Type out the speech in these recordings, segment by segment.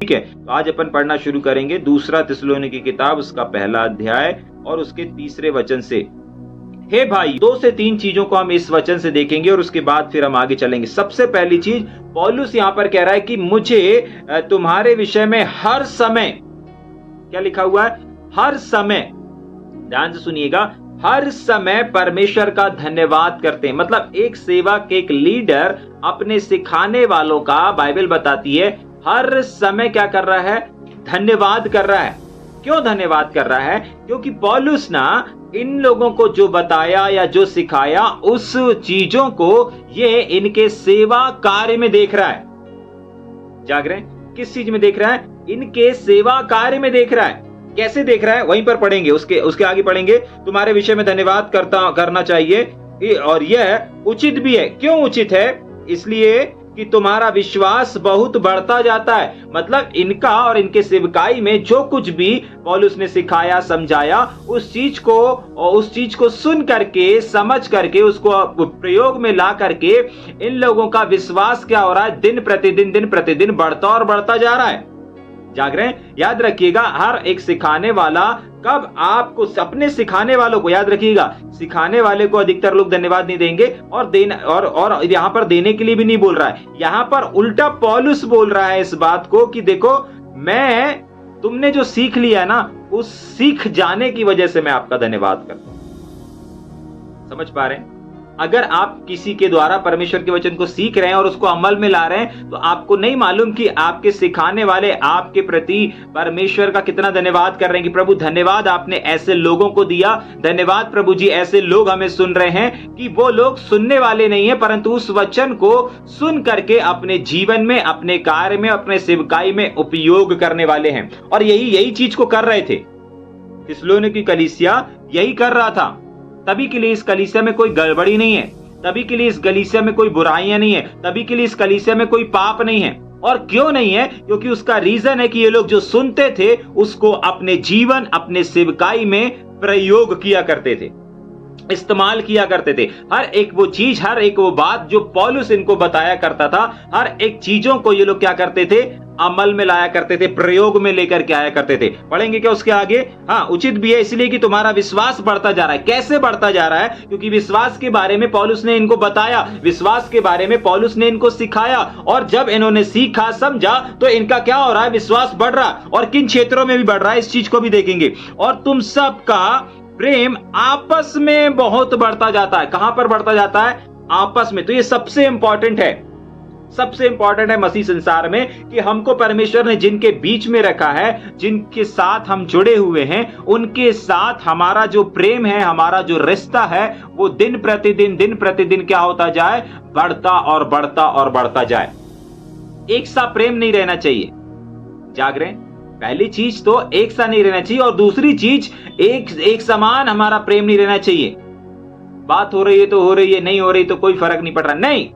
ठीक है, तो आज अपन पढ़ना शुरू करेंगे दूसरा थिस्सलुनीकी की किताब, उसका पहला अध्याय और उसके 3 वचन से। हे भाई, 2 से 3 चीजों को हम इस वचन से देखेंगे और उसके बाद फिर हम आगे चलेंगे। सबसे पहली चीज, पौलुस यहाँ पर कह रहा है कि मुझे तुम्हारे विषय में हर समय, क्या लिखा हुआ है? हर समय, ध्यान से सुनिएगा, हर समय परमेश्वर का धन्यवाद करते हैं। मतलब एक सेवक, एक लीडर अपने सिखाने वालों का, बाइबल बताती है, हर समय क्या कर रहा है? धन्यवाद कर रहा है। क्यों धन्यवाद कर रहा है? क्योंकि पौलुस ना इन लोगों को जो बताया या जो सिखाया, उस चीजों को ये इनके सेवा कार्य में देख रहा है। जाग रहे हैं? किस चीज में देख रहा है? इनके सेवा कार्य में देख रहा है। कैसे देख रहा है? वहीं पर पढ़ेंगे, उसके आगे पढ़ेंगे। तुम्हारे विषय में धन्यवाद करना चाहिए और यह उचित भी है। क्यों उचित है? इसलिए कि तुम्हारा विश्वास बहुत बढ़ता जाता है। मतलब इनका और इनके सेवकाई में जो कुछ भी पौलुस ने सिखाया, समझाया, उस चीज को सुन करके, समझ करके, उसको प्रयोग में ला करके इन लोगों का विश्वास क्या हो रहा है? दिन प्रतिदिन बढ़ता और बढ़ता जा रहा है। जाग रहे हैं? याद रखिएगा, हर एक सिखाने वाला कब आपको, अपने सिखाने वालों को याद रखिएगा, सिखाने वाले को अधिकतर लोग धन्यवाद नहीं देंगे और यहाँ पर देने के लिए भी नहीं बोल रहा है। यहाँ पर उल्टा पौलुस बोल रहा है इस बात को कि देखो, तुमने जो सीख लिया ना, उस सीख जाने की वजह से मैं आपका धन्यवाद करता हूं। समझ पा रहे हैं? अगर आप किसी के द्वारा परमेश्वर के वचन को सीख रहे हैं और उसको अमल में ला रहे हैं, तो आपको नहीं मालूम कि आपके सिखाने वाले आपके प्रति परमेश्वर का कितना धन्यवाद कर रहे हैं कि प्रभु धन्यवाद, आपने ऐसे लोगों को दिया। धन्यवाद प्रभु जी, ऐसे लोग हमें सुन रहे हैं कि वो लोग सुनने वाले नहीं है, परंतु उस वचन को सुन करके अपने जीवन में, अपने कार्य में, अपने सेवकाई में उपयोग करने वाले हैं। और यही चीज को कर रहे थे थिस्सलुनीकी कलीसिया, यही कर रहा था। तभी के लिए इस कलीसिया में कोई गड़बड़ी नहीं है, तभी के लिए इस कलीसिया में कोई बुराइयां नहीं है, तभी के लिए इस कलीसिया में कोई पाप नहीं है। और क्यों नहीं है? क्योंकि उसका रीजन है कि ये लोग जो सुनते थे उसको अपने जीवन, अपने सेवकाई में प्रयोग किया करते थे, इस्तेमाल किया करते थे। हर एक वो चीज, हर एक वो बात जो पौलुस इनको बताया करता था, हर एक चीजों को ये लोग क्या करते थे? अमल में लाया करते थे, प्रयोग में लेकर के आया करते थे। पढ़ेंगे क्या उसके आगे? हाँ, उचित भी है इसलिए कि तुम्हारा विश्वास बढ़ता जा रहा है। कैसे बढ़ता जा रहा है? क्योंकि विश्वास के बारे में पौलुस ने इनको बताया, विश्वास के बारे में पौलुस ने इनको सिखाया, और जब इन्होंने सीखा, समझा, तो इनका क्या हो रहा है? विश्वास बढ़ रहा है। और किन क्षेत्रों में भी बढ़ रहा है, इस चीज को भी देखेंगे। और तुम सबका प्रेम आपस में बहुत बढ़ता जाता है। कहां पर बढ़ता जाता है? आपस में। तो ये सबसे इंपॉर्टेंट है, सबसे इंपॉर्टेंट है मसीह संसार में, कि हमको परमेश्वर ने जिनके बीच में रखा है, जिनके साथ हम जुड़े हुए हैं, उनके साथ हमारा जो प्रेम है, हमारा जो रिश्ता है, वो दिन प्रतिदिन क्या होता जाए? बढ़ता और बढ़ता और बढ़ता जाए। एक सा प्रेम नहीं रहना चाहिए। जाग रहे हैं? पहली चीज तो एक सा नहीं रहना चाहिए, और दूसरी चीज एक समान हमारा प्रेम नहीं रहना चाहिए। बात हो रही है तो हो रही है, नहीं हो रही तो कोई फर्क नहीं पड़ रहा। नहीं,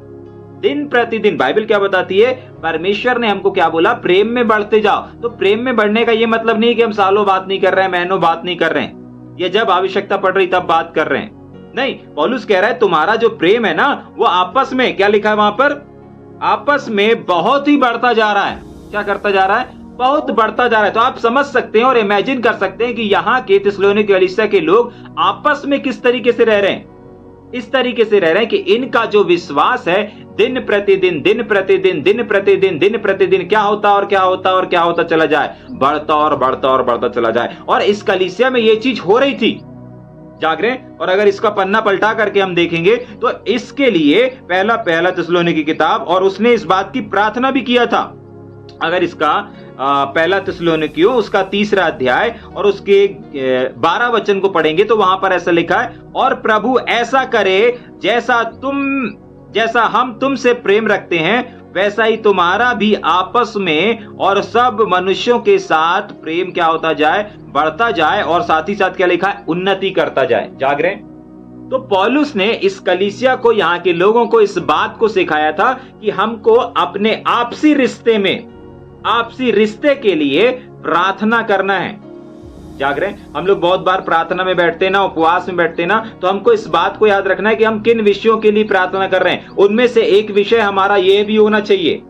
दिन प्रतिदिन बाइबल क्या बताती है? परमेश्वर ने हमको क्या बोला? प्रेम में बढ़ते जाओ। तो प्रेम में बढ़ने का ये मतलब नहीं कि हम सालों बात नहीं कर रहे हैं, महीनों बात नहीं कर रहे हैं, ये जब आवश्यकता पड़ रही तब बात कर रहे हैं। नहीं, पौलुस कह रहा है तुम्हारा जो प्रेम है ना, वो आपस में, क्या लिखा है वहां पर? आपस में बहुत ही बढ़ता जा रहा है। क्या करता जा रहा है? बहुत बढ़ता जा रहा है। तो आप समझ सकते हैं और इमेजिन कर सकते हैं कि यहाँ के थिस्सलुनीकी कलीसिया के लोग आपस में किस तरीके से रह रहे हैं। इस तरीके से रह रहे हैं कि इनका जो विश्वास है, दिन प्रतिदिन क्या होता चला जाए? बढ़ता और बढ़ता और बढ़ता चला जाए। और इस कलीसिया में ये चीज हो रही थी। जाग रहे हैं? और अगर इसका पन्ना पलटा करके हम देखेंगे तो इसके लिए पहला थिस्सलुनीकी की किताब, और उसने इस बात की प्रार्थना भी किया था। अगर इसका पहला थिस्सलुनीकियों उसका 3 अध्याय और उसके 12 वचन को पढ़ेंगे तो वहां पर ऐसा लिखा है, और प्रभु ऐसा करे जैसा हम तुमसे प्रेम रखते हैं, वैसा ही तुम्हारा भी आपस में और सब मनुष्यों के साथ प्रेम क्या होता जाए? बढ़ता जाए। और साथ ही साथ क्या लिखा है? उन्नति करता जाए। जाग रहे हैं? तो पौलुस ने इस कलीसिया को, यहाँ के लोगों को इस बात को सिखाया था कि हमको अपने आपसी रिश्ते के लिए प्रार्थना करना है। जाग रहे हैं? हम लोग बहुत बार प्रार्थना में बैठते हैं ना, उपवास में बैठते हैं ना, तो हमको इस बात को याद रखना है कि हम किन विषयों के लिए प्रार्थना कर रहे हैं। उनमें से एक विषय हमारा यह भी होना चाहिए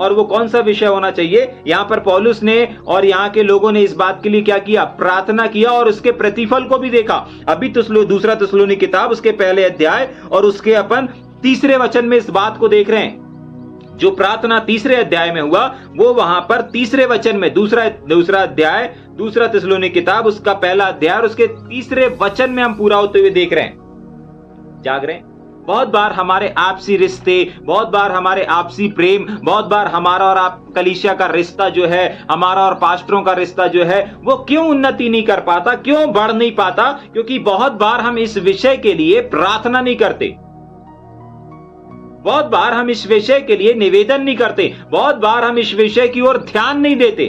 और वो कौन सा विषय होना चाहिए? यहाँ पर पौलुस ने और यहाँ के लोगों ने इस बात के लिए क्या किया? प्रार्थना किया और उसके प्रतिफल को भी देखा। अभी दूसरा थिस्सलुनी किताब उसके पहले अध्याय और उसके अपन तीसरे वचन में इस बात को देख रहे हैं। जो प्रार्थना तीसरे अध्याय में हुआ वो वहां पर तीसरे वचन में दूसरा अध्याय दूसरा थिस्सलुनी किताब उसका पहला अध्याय और उसके तीसरे वचन में हम पूरा होते हुए देख रहे हैं। जाग रहे हैं? बहुत बार हमारे आपसी रिश्ते, बहुत बार हमारे आपसी प्रेम, बहुत बार हमारा और आप कलीसिया का रिश्ता जो है, हमारा और पास्टरों का रिश्ता जो है, वो क्यों उन्नति नहीं कर पाता, क्यों बढ़ नहीं पाता? क्योंकि बहुत बार हम इस विषय के लिए प्रार्थना नहीं करते, बहुत बार हम इस विषय के लिए निवेदन नहीं करते, बहुत बार हम इस विषय की ओर ध्यान नहीं देते।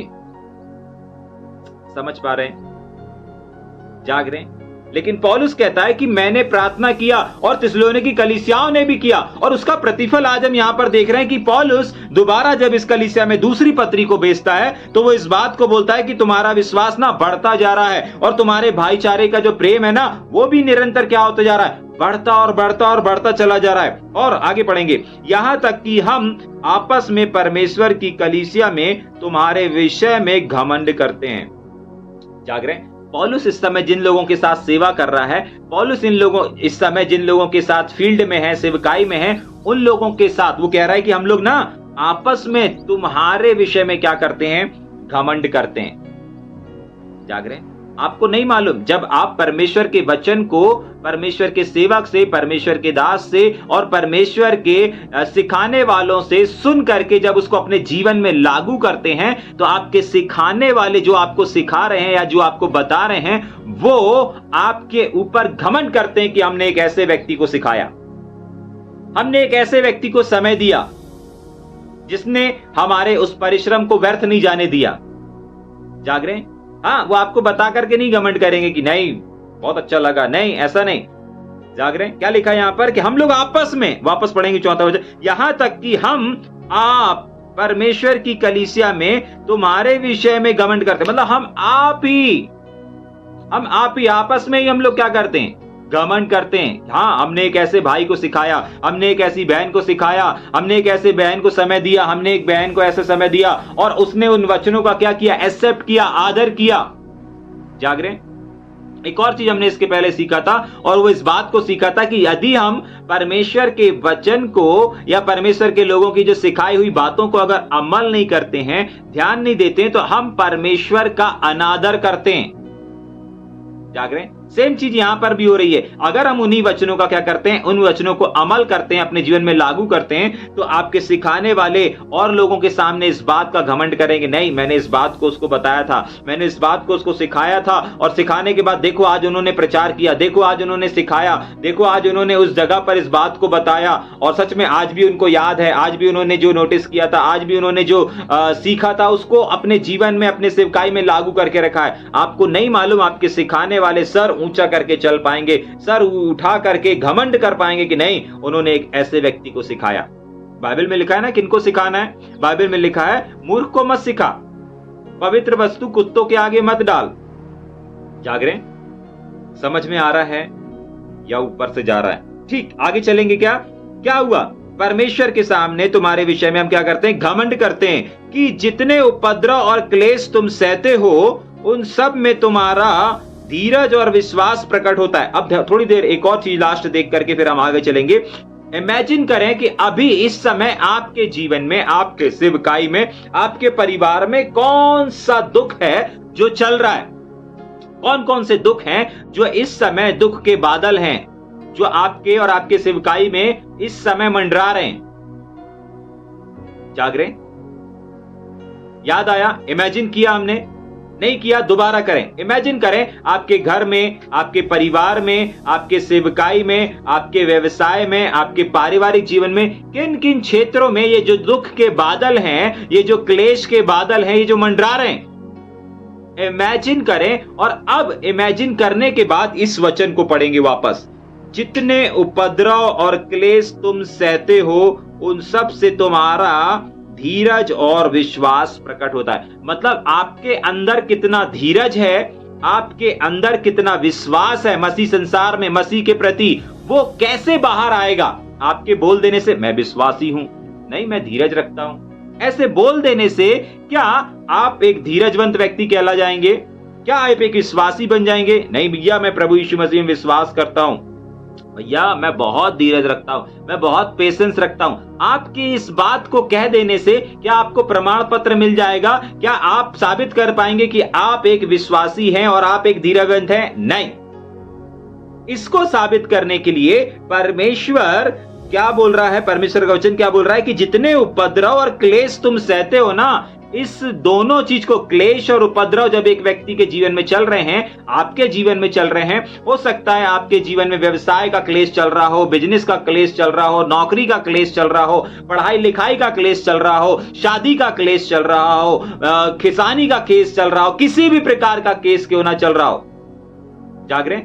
समझ पा रहे हैं? जाग रहे हैं? लेकिन पौलुस कहता है कि मैंने प्रार्थना किया और थिस्सलुनीकी कलीसियाओं ने भी किया और उसका प्रतिफल आज हम यहां पर देख रहे हैं कि पौलुस दोबारा जब इस कलीसिया में दूसरी पत्री को भेजता है तो वो इस बात को बोलता है कि तुम्हारा विश्वास ना बढ़ता जा रहा है और तुम्हारे भाईचारे का जो प्रेम है ना वो भी निरंतर क्या होता जा रहा है? बढ़ता और बढ़ता और बढ़ता चला जा रहा है। और आगे पढ़ेंगे, यहां तक कि हम आपस में परमेश्वर की कलीसिया में तुम्हारे विषय में घमंड करते हैं। जाग रहे हैं? पौलुस इस समय जिन लोगों के साथ सेवा कर रहा है, पौलुस इस समय जिन लोगों के साथ फील्ड में है, सेवकाई में है, उन लोगों के साथ वो कह रहा है कि हम लोग ना आपस में तुम्हारे विषय में क्या करते हैं? घमंड करते हैं। जाग रहे हैं? आपको नहीं मालूम, जब आप परमेश्वर के वचन को परमेश्वर के सेवक से, परमेश्वर के दास से और परमेश्वर के सिखाने वालों से सुन करके जब उसको अपने जीवन में लागू करते हैं तो आपके सिखाने वाले जो आपको सिखा रहे हैं या जो आपको बता रहे हैं वो आपके ऊपर घमंड करते हैं कि हमने एक ऐसे व्यक्ति को सिखाया, हमने एक ऐसे व्यक्ति को समय दिया जिसने हमारे उस परिश्रम को व्यर्थ नहीं जाने दिया। जाग रहे हैं? हाँ, वो आपको बता करके नहीं घमंड करेंगे कि नहीं बहुत अच्छा लगा, नहीं ऐसा नहीं। जाग रहे हैं? क्या लिखा है यहाँ पर कि हम लोग आपस में, वापस पढ़ेंगे 4वां वचन, यहां तक कि आप परमेश्वर की कलीसिया में तुम्हारे विषय में घमंड करते, मतलब हम आप ही आपस में ही हम लोग क्या करते हैं? घमंड करते हैं। हाँ, हमने एक ऐसे भाई को सिखाया, हमने एक ऐसी बहन को सिखाया, हमने एक ऐसे बहन को समय दिया, हमने एक बहन को ऐसे समय दिया और उसने उन वचनों का क्या किया? एक्सेप्ट किया, आदर किया। जाग रहे? एक और चीज हमने इसके पहले सीखा था और वो इस बात को सीखा था कि यदि हम परमेश्वर के वचन को या परमेश्वर के लोगों की जो सिखाई हुई बातों को अगर अमल नहीं करते हैं, ध्यान नहीं देते हैं, तो हम परमेश्वर का अनादर करते हैं। जाग रहे हैं? सेम चीज यहां पर भी हो रही है। अगर हम उन्हीं वचनों का क्या करते हैं? उन वचनों को अमल करते हैं, अपने जीवन में लागू करते हैं, तो आपके सिखाने वाले और लोगों के सामने इस बात का घमंड करेंगे, नहीं मैंने इस बात को उसको बताया था, मैंने इस बात को उसको सिखाया था और सिखाने के बाद देखो आज उन्होंने प्रचार किया, देखो आज उन्होंने सिखाया, देखो आज उन्होंने उस जगह पर इस बात को बताया और सच में आज भी उनको याद है, आज भी उन्होंने जो नोटिस किया था, आज भी उन्होंने जो सीखा था उसको अपने जीवन में, अपने सेवकाई में लागू करके रखा है। आपको नहीं मालूम आपके सिखाने वाले सर ऊंचा करके चल पाएंगे, सर उठा करके घमंड कर पाएंगे कि नहीं उन्होंने एक ऐसे व्यक्ति को सिखाया। बाइबल में लिखा है ना किनको सिखाना है? बाइबल में लिखा है मूर्ख को मत सिखा, पवित्र वस्तु कुत्तों के आगे मत डाल। जाग रहे? समझ में आ रहा है या ऊपर से जा रहा है? ठीक, आगे चलेंगे। क्या हुआ? परमेश्वर के सामने तुम्हारे विषय में हम क्या करते हैं? घमंड करते हैं कि जितने उपद्रव और क्लेश तुम सहते हो उन सब में तुम्हारा धीरज और विश्वास प्रकट होता है। अब थोड़ी देर एक और चीज लास्ट देख करके फिर हम आगे चलेंगे। इमेजिन करें कि अभी इस समय आपके जीवन में, आपके सेवकाई में, आपके परिवार में कौन सा दुख है जो चल रहा है? कौन कौन से दुख हैं जो इस समय दुख के बादल हैं, जो आपके और आपके सेवकाई में इस समय मंडरा रहे हैं? जाग रहे? याद आया? इमेजिन किया हमने? नहीं किया? दोबारा करें। इमेजिन करें आपके घर में, आपके परिवार में, आपके सेवकाई में, आपके व्यवसाय में, आपके पारिवारिक जीवन में किन किन क्षेत्रों में ये जो दुख के बादल हैं, ये जो क्लेश के बादल हैं, ये जो मंडरा रहे हैं। इमेजिन करें और अब इमेजिन करने के बाद इस वचन को पढ़ेंगे वापस। जितने उपद्रव और क्लेश तुम सहते हो उन सब से तुम्हारा धीरज और विश्वास प्रकट होता है। मतलब आपके अंदर कितना धीरज है, आपके अंदर कितना विश्वास है मसीह संसार में, मसीह के प्रति, वो कैसे बाहर आएगा? आपके बोल देने से मैं विश्वासी हूं, नहीं मैं धीरज रखता हूं, ऐसे बोल देने से क्या आप एक धीरजवंत व्यक्ति कहला जाएंगे? क्या आप एक विश्वासी बन जाएंगे? नहीं भैया, मैं प्रभु यीशु मसीह में विश्वास करता हूं, भैया मैं बहुत धीरज रखता हूं, मैं बहुत पेशेंस रखता हूं। आपकी इस बात को कह देने से क्या आपको प्रमाण पत्र मिल जाएगा? क्या आप साबित कर पाएंगे कि आप एक विश्वासी हैं और आप एक धीरजवंत हैं? नहीं। इसको साबित करने के लिए परमेश्वर क्या बोल रहा है? परमेश्वर का वचन क्या बोल रहा है कि जितने उपद्रव और क्लेश तुम सहते हो ना, इस दोनों चीज को, क्लेश और उपद्रव जब एक व्यक्ति के जीवन में चल रहे हैं, आपके जीवन में चल रहे हैं, हो सकता है आपके जीवन में व्यवसाय का क्लेश चल रहा हो, बिजनेस का क्लेश चल रहा हो, नौकरी का क्लेश चल रहा हो, पढ़ाई लिखाई का क्लेश चल रहा हो, शादी का क्लेश चल रहा हो, किसानी का केस चल रहा हो, किसी भी प्रकार का केस क्यों ना चल रहा हो। जाग रहे?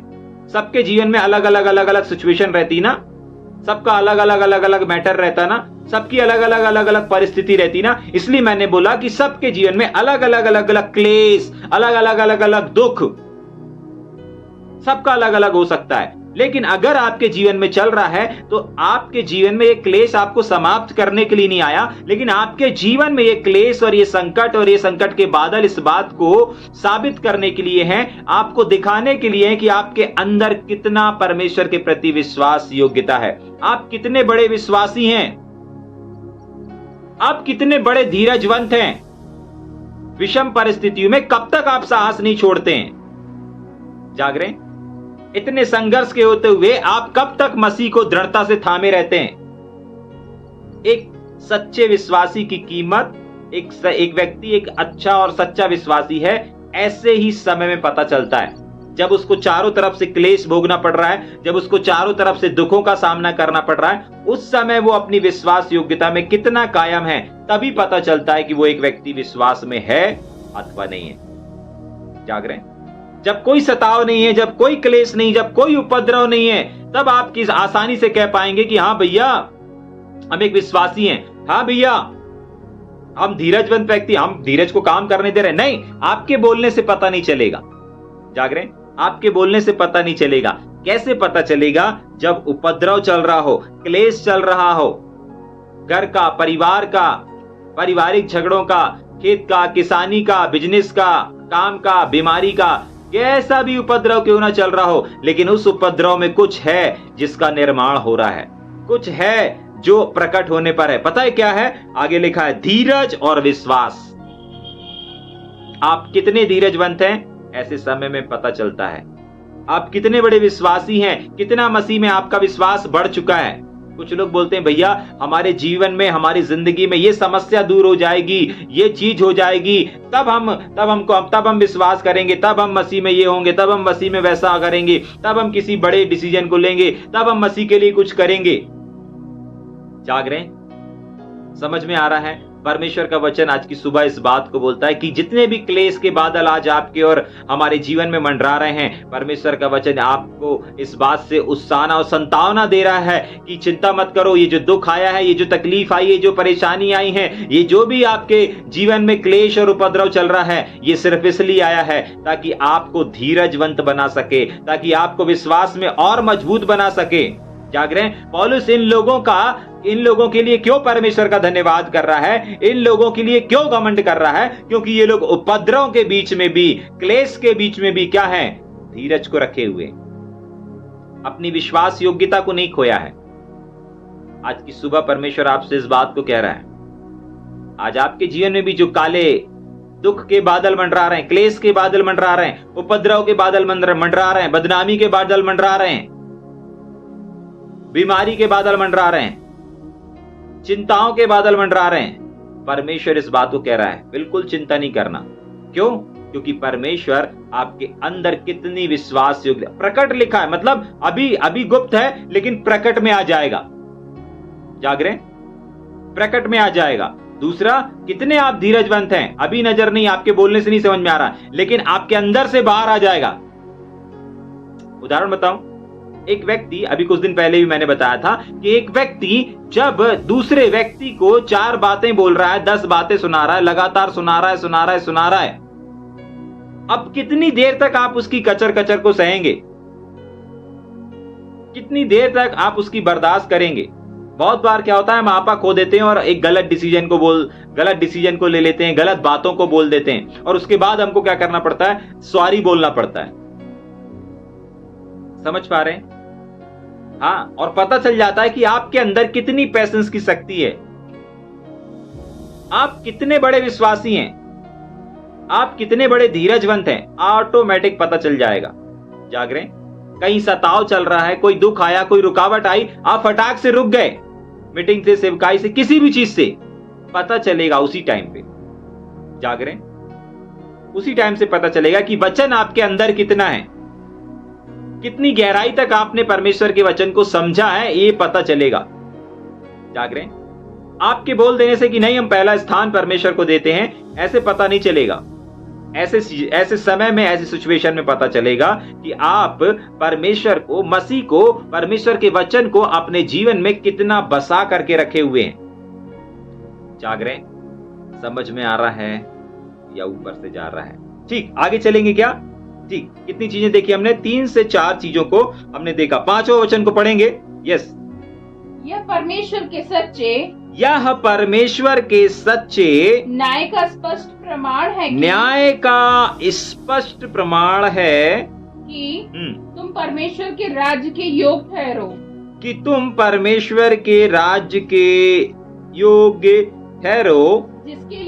सबके जीवन में अलग अलग सिचुएशन रहती ना, सबका अलग अलग मैटर रहता ना, सबकी अलग अलग परिस्थिति रहती ना। इसलिए मैंने बोला कि सबके जीवन में अलग अलग क्लेश, अलग अलग दुख, सबका अलग अलग हो सकता है। लेकिन अगर आपके जीवन में चल रहा है तो आपके जीवन में ये क्लेश आपको समाप्त करने के लिए नहीं आया, लेकिन आपके जीवन में ये क्लेश और ये संकट के बादल इस बात को साबित करने के लिए हैं, आपको दिखाने के लिए है कि आपके अंदर कितना परमेश्वर के प्रति विश्वास योग्यता है, आप कितने बड़े विश्वासी हैं, आप कितने बड़े धीरजवंत हैं। विषम परिस्थितियों में कब तक आप साहस नहीं छोड़ते हैं? जाग रहे हैं? इतने संघर्ष के होते हुए आप कब तक मसीह को दृढ़ता से थामे रहते हैं? एक सच्चे विश्वासी की कीमत, एक व्यक्ति एक अच्छा और सच्चा विश्वासी है, ऐसे ही समय में पता चलता है। जब उसको चारों तरफ से क्लेश भोगना पड़ रहा है, जब उसको चारों तरफ से दुखों का सामना करना पड़ रहा है, उस समय वो अपनी विश्वास योग्यता में कितना कायम है, तभी पता चलता है कि वो एक व्यक्ति विश्वास में है अथवा नहीं है। जाग रहे हैं? जब कोई सताव नहीं है, जब कोई क्लेश नहीं, जब कोई उपद्रव नहीं है, तब आप किस आसानी से कह पाएंगे कि हाँ भैया हम एक विश्वासी हैं, हाँ भैया हम धीरजवंत व्यक्ति, हम धीरज को काम करने दे रहे हैं। नहीं, आपके बोलने से पता नहीं चलेगा। जाग रहे हैं? आपके बोलने से पता नहीं चलेगा। कैसे पता चलेगा? जब उपद्रव चल रहा हो, क्लेश चल रहा हो, घर का, परिवार का, पारिवारिक झगड़ों का, खेत का, किसानी का, बिजनेस का, काम का, बीमारी का, कैसा भी उपद्रव क्यों ना चल रहा हो, लेकिन उस उपद्रव में कुछ है जिसका निर्माण हो रहा है, कुछ है जो प्रकट होने पर है। पता है क्या है? आगे लिखा है धीरज और विश्वास। आप कितने धीरजवंत हैं, ऐसे समय में पता चलता है। आप कितने बड़े विश्वासी हैं, कितना मसीह में आपका विश्वास बढ़ चुका है। कुछ लोग बोलते हैं भैया हमारे जीवन में, हमारी जिंदगी में ये समस्या दूर हो जाएगी, ये चीज हो जाएगी, तब हम विश्वास करेंगे, तब हम मसीह में ये होंगे, तब हम मसीह में वैसा करेंगे, तब हम किसी बड़े डिसीजन को लेंगे, तब हम मसीह के लिए कुछ करेंगे। जाग रहे हैं? समझ में आ रहा है? परमेश्वर का वचन आज की सुबह इस बात को बोलता है कि जितने भी क्लेश के बादल आज आपके और हमारे जीवन में मंडरा रहे हैं, परमेश्वर का वचन आपको इस बात से उत्साहना और संतावना दे रहा है कि चिंता मत करो। ये जो दुख आया है, ये जो तकलीफ आई है, जो परेशानी आई है, ये जो भी आपके जीवन में क्लेश और उपद्रव चल रहा है, ये सिर्फ इसलिए आया है ताकि आपको धीरजवंत बना सके, ताकि आपको विश्वास में और मजबूत बना सके। जाग रहे हैं? पौलुस इन लोगों के लिए क्यों परमेश्वर का धन्यवाद कर रहा है, इन लोगों के लिए क्यों घमंड कर रहा है? क्योंकि ये लोग उपद्रव के बीच में भी, क्लेश के बीच में भी क्या है? धीरज को रखे हुए, अपनी विश्वास योग्यता को नहीं खोया है। आज की सुबह परमेश्वर आपसे इस बात को कह रहा है, आज आपके जीवन में भी जो काले दुख के बादल मंडरा रहे हैं, क्लेश के बादल मंडरा रहे हैं, उपद्रव के बादल मंडरा रहे हैं, बदनामी के बादल मंडरा रहे हैं, बीमारी के बादल मंडरा रहे हैं, चिंताओं के बादल मंडरा रहे हैं, परमेश्वर इस बात को कह रहा है बिल्कुल चिंता नहीं करना। क्यों? क्योंकि परमेश्वर आपके अंदर कितनी विश्वास योग्य, प्रकट लिखा है, मतलब अभी गुप्त है लेकिन प्रकट में आ जाएगा। जाग रहे? प्रकट में आ जाएगा। दूसरा, कितने आप धीरजवंत हैं, अभी नजर नहीं, आपके बोलने से नहीं समझ में आ रहा, लेकिन आपके अंदर से बाहर आ जाएगा। उदाहरण बताऊं, एक व्यक्ति, अभी कुछ दिन पहले भी मैंने बताया था कि एक व्यक्ति जब दूसरे व्यक्ति को 4 बातें बोल रहा है, 10 बातें सुना रहा है, लगातार सुना रहा है, अब कितनी देर तक आप उसकी कचर को सहेंगे? कितनी देर तक आप उसकी बर्दाश्त करेंगे? बहुत बार क्या होता है, हम आपा खो देते हैं और एक गलत डिसीजन को ले लेते हैं, गलत बातों को बोल देते हैं, और उसके बाद हमको क्या करना पड़ता है, सॉरी बोलना पड़ता है। समझ पा रहे हैं? हाँ, और पता चल जाता है कि आपके अंदर कितनी पैशंस की शक्ति है, आप कितने बड़े विश्वासी हैं, आप कितने बड़े धीरजवंत हैं, ऑटोमेटिक पता चल जाएगा। जाग रहे हैं? कहीं सताव चल रहा है, कोई दुख आया, कोई रुकावट आई, आप फटाक से रुक गए, मीटिंग से, सेवकाई से, किसी भी चीज से, पता चलेगा उसी टाइम पे। जाग रहे हैं? उसी टाइम से पता चलेगा कि वचन आपके अंदर कितना है, कितनी गहराई तक आपने परमेश्वर के वचन को समझा है, ये पता चलेगा। जाग रहे हैं? आपके बोल देने से कि नहीं हम पहला स्थान परमेश्वर को देते हैं, ऐसे पता नहीं चलेगा। ऐसे समय में, ऐसी सिचुएशन में पता चलेगा कि आप परमेश्वर को, मसीह को, परमेश्वर के वचन को अपने जीवन में कितना बसा करके रखे हुए हैं। जाग रहे हैं? समझ में आ रहा है या ऊपर से जा रहा है? ठीक, आगे चलेंगे क्या? ठीक, कितनी चीजें देखी हमने? 3 से 4 चीजों को हमने देखा। 5वां वचन को पढ़ेंगे। यस। यह परमेश्वर के सच्चे न्याय का स्पष्ट प्रमाण है कि तुम परमेश्वर के राज्य के योग ठहरो, जिसके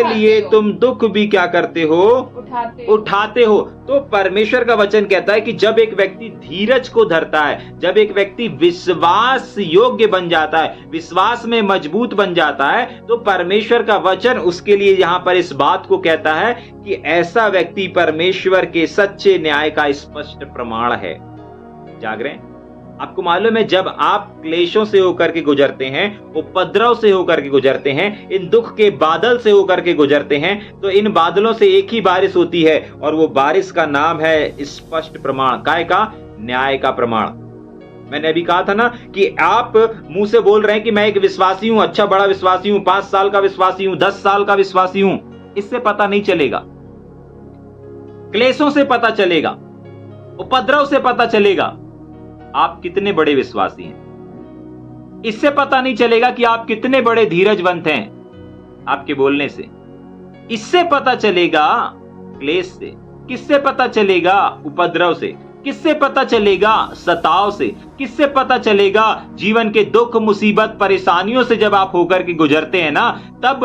लिए तुम दुख भी क्या करते हो? उठाते हो। तो परमेश्वर का वचन कहता है कि जब एक व्यक्ति धीरज को धरता है, जब एक व्यक्ति विश्वास योग्य बन जाता है, विश्वास में मजबूत बन जाता है, तो परमेश्वर का वचन उसके लिए यहाँ पर इस बात को कहता है कि ऐसा व्यक्ति परमेश्वर के सच्चे न्याय का स्पष्ट प्रमाण है। जाग रहे हैं? आपको मालूम है, जब आप क्लेशों से होकर के गुजरते हैं, उपद्रव से होकर के गुजरते हैं, इन दुख के बादल से होकर के गुजरते हैं, तो इन बादलों से एक ही बारिश होती है, और वो बारिश का नाम है स्पष्ट प्रमाण। काय का? न्याय का प्रमाण। मैंने अभी कहा था ना कि आप मुंह से बोल रहे हैं कि मैं एक विश्वासी हूं, अच्छा बड़ा विश्वासी हूं, 5 साल का विश्वासी हूं, 10 साल का विश्वासी हूं, इससे पता नहीं चलेगा। क्लेशों से पता चलेगा, उपद्रव से पता चलेगा आप कितने बड़े विश्वासी हैं। इससे पता नहीं चलेगा कि आप कितने बड़े धीरजवंत हैं आपके बोलने से। इससे पता चलेगा क्लेश से। किससे पता चलेगा? उपद्रव से। किससे पता चलेगा? सताव से। किससे पता चलेगा? जीवन के दुख, मुसीबत, परेशानियों से जब आप होकर के गुजरते हैं ना, तब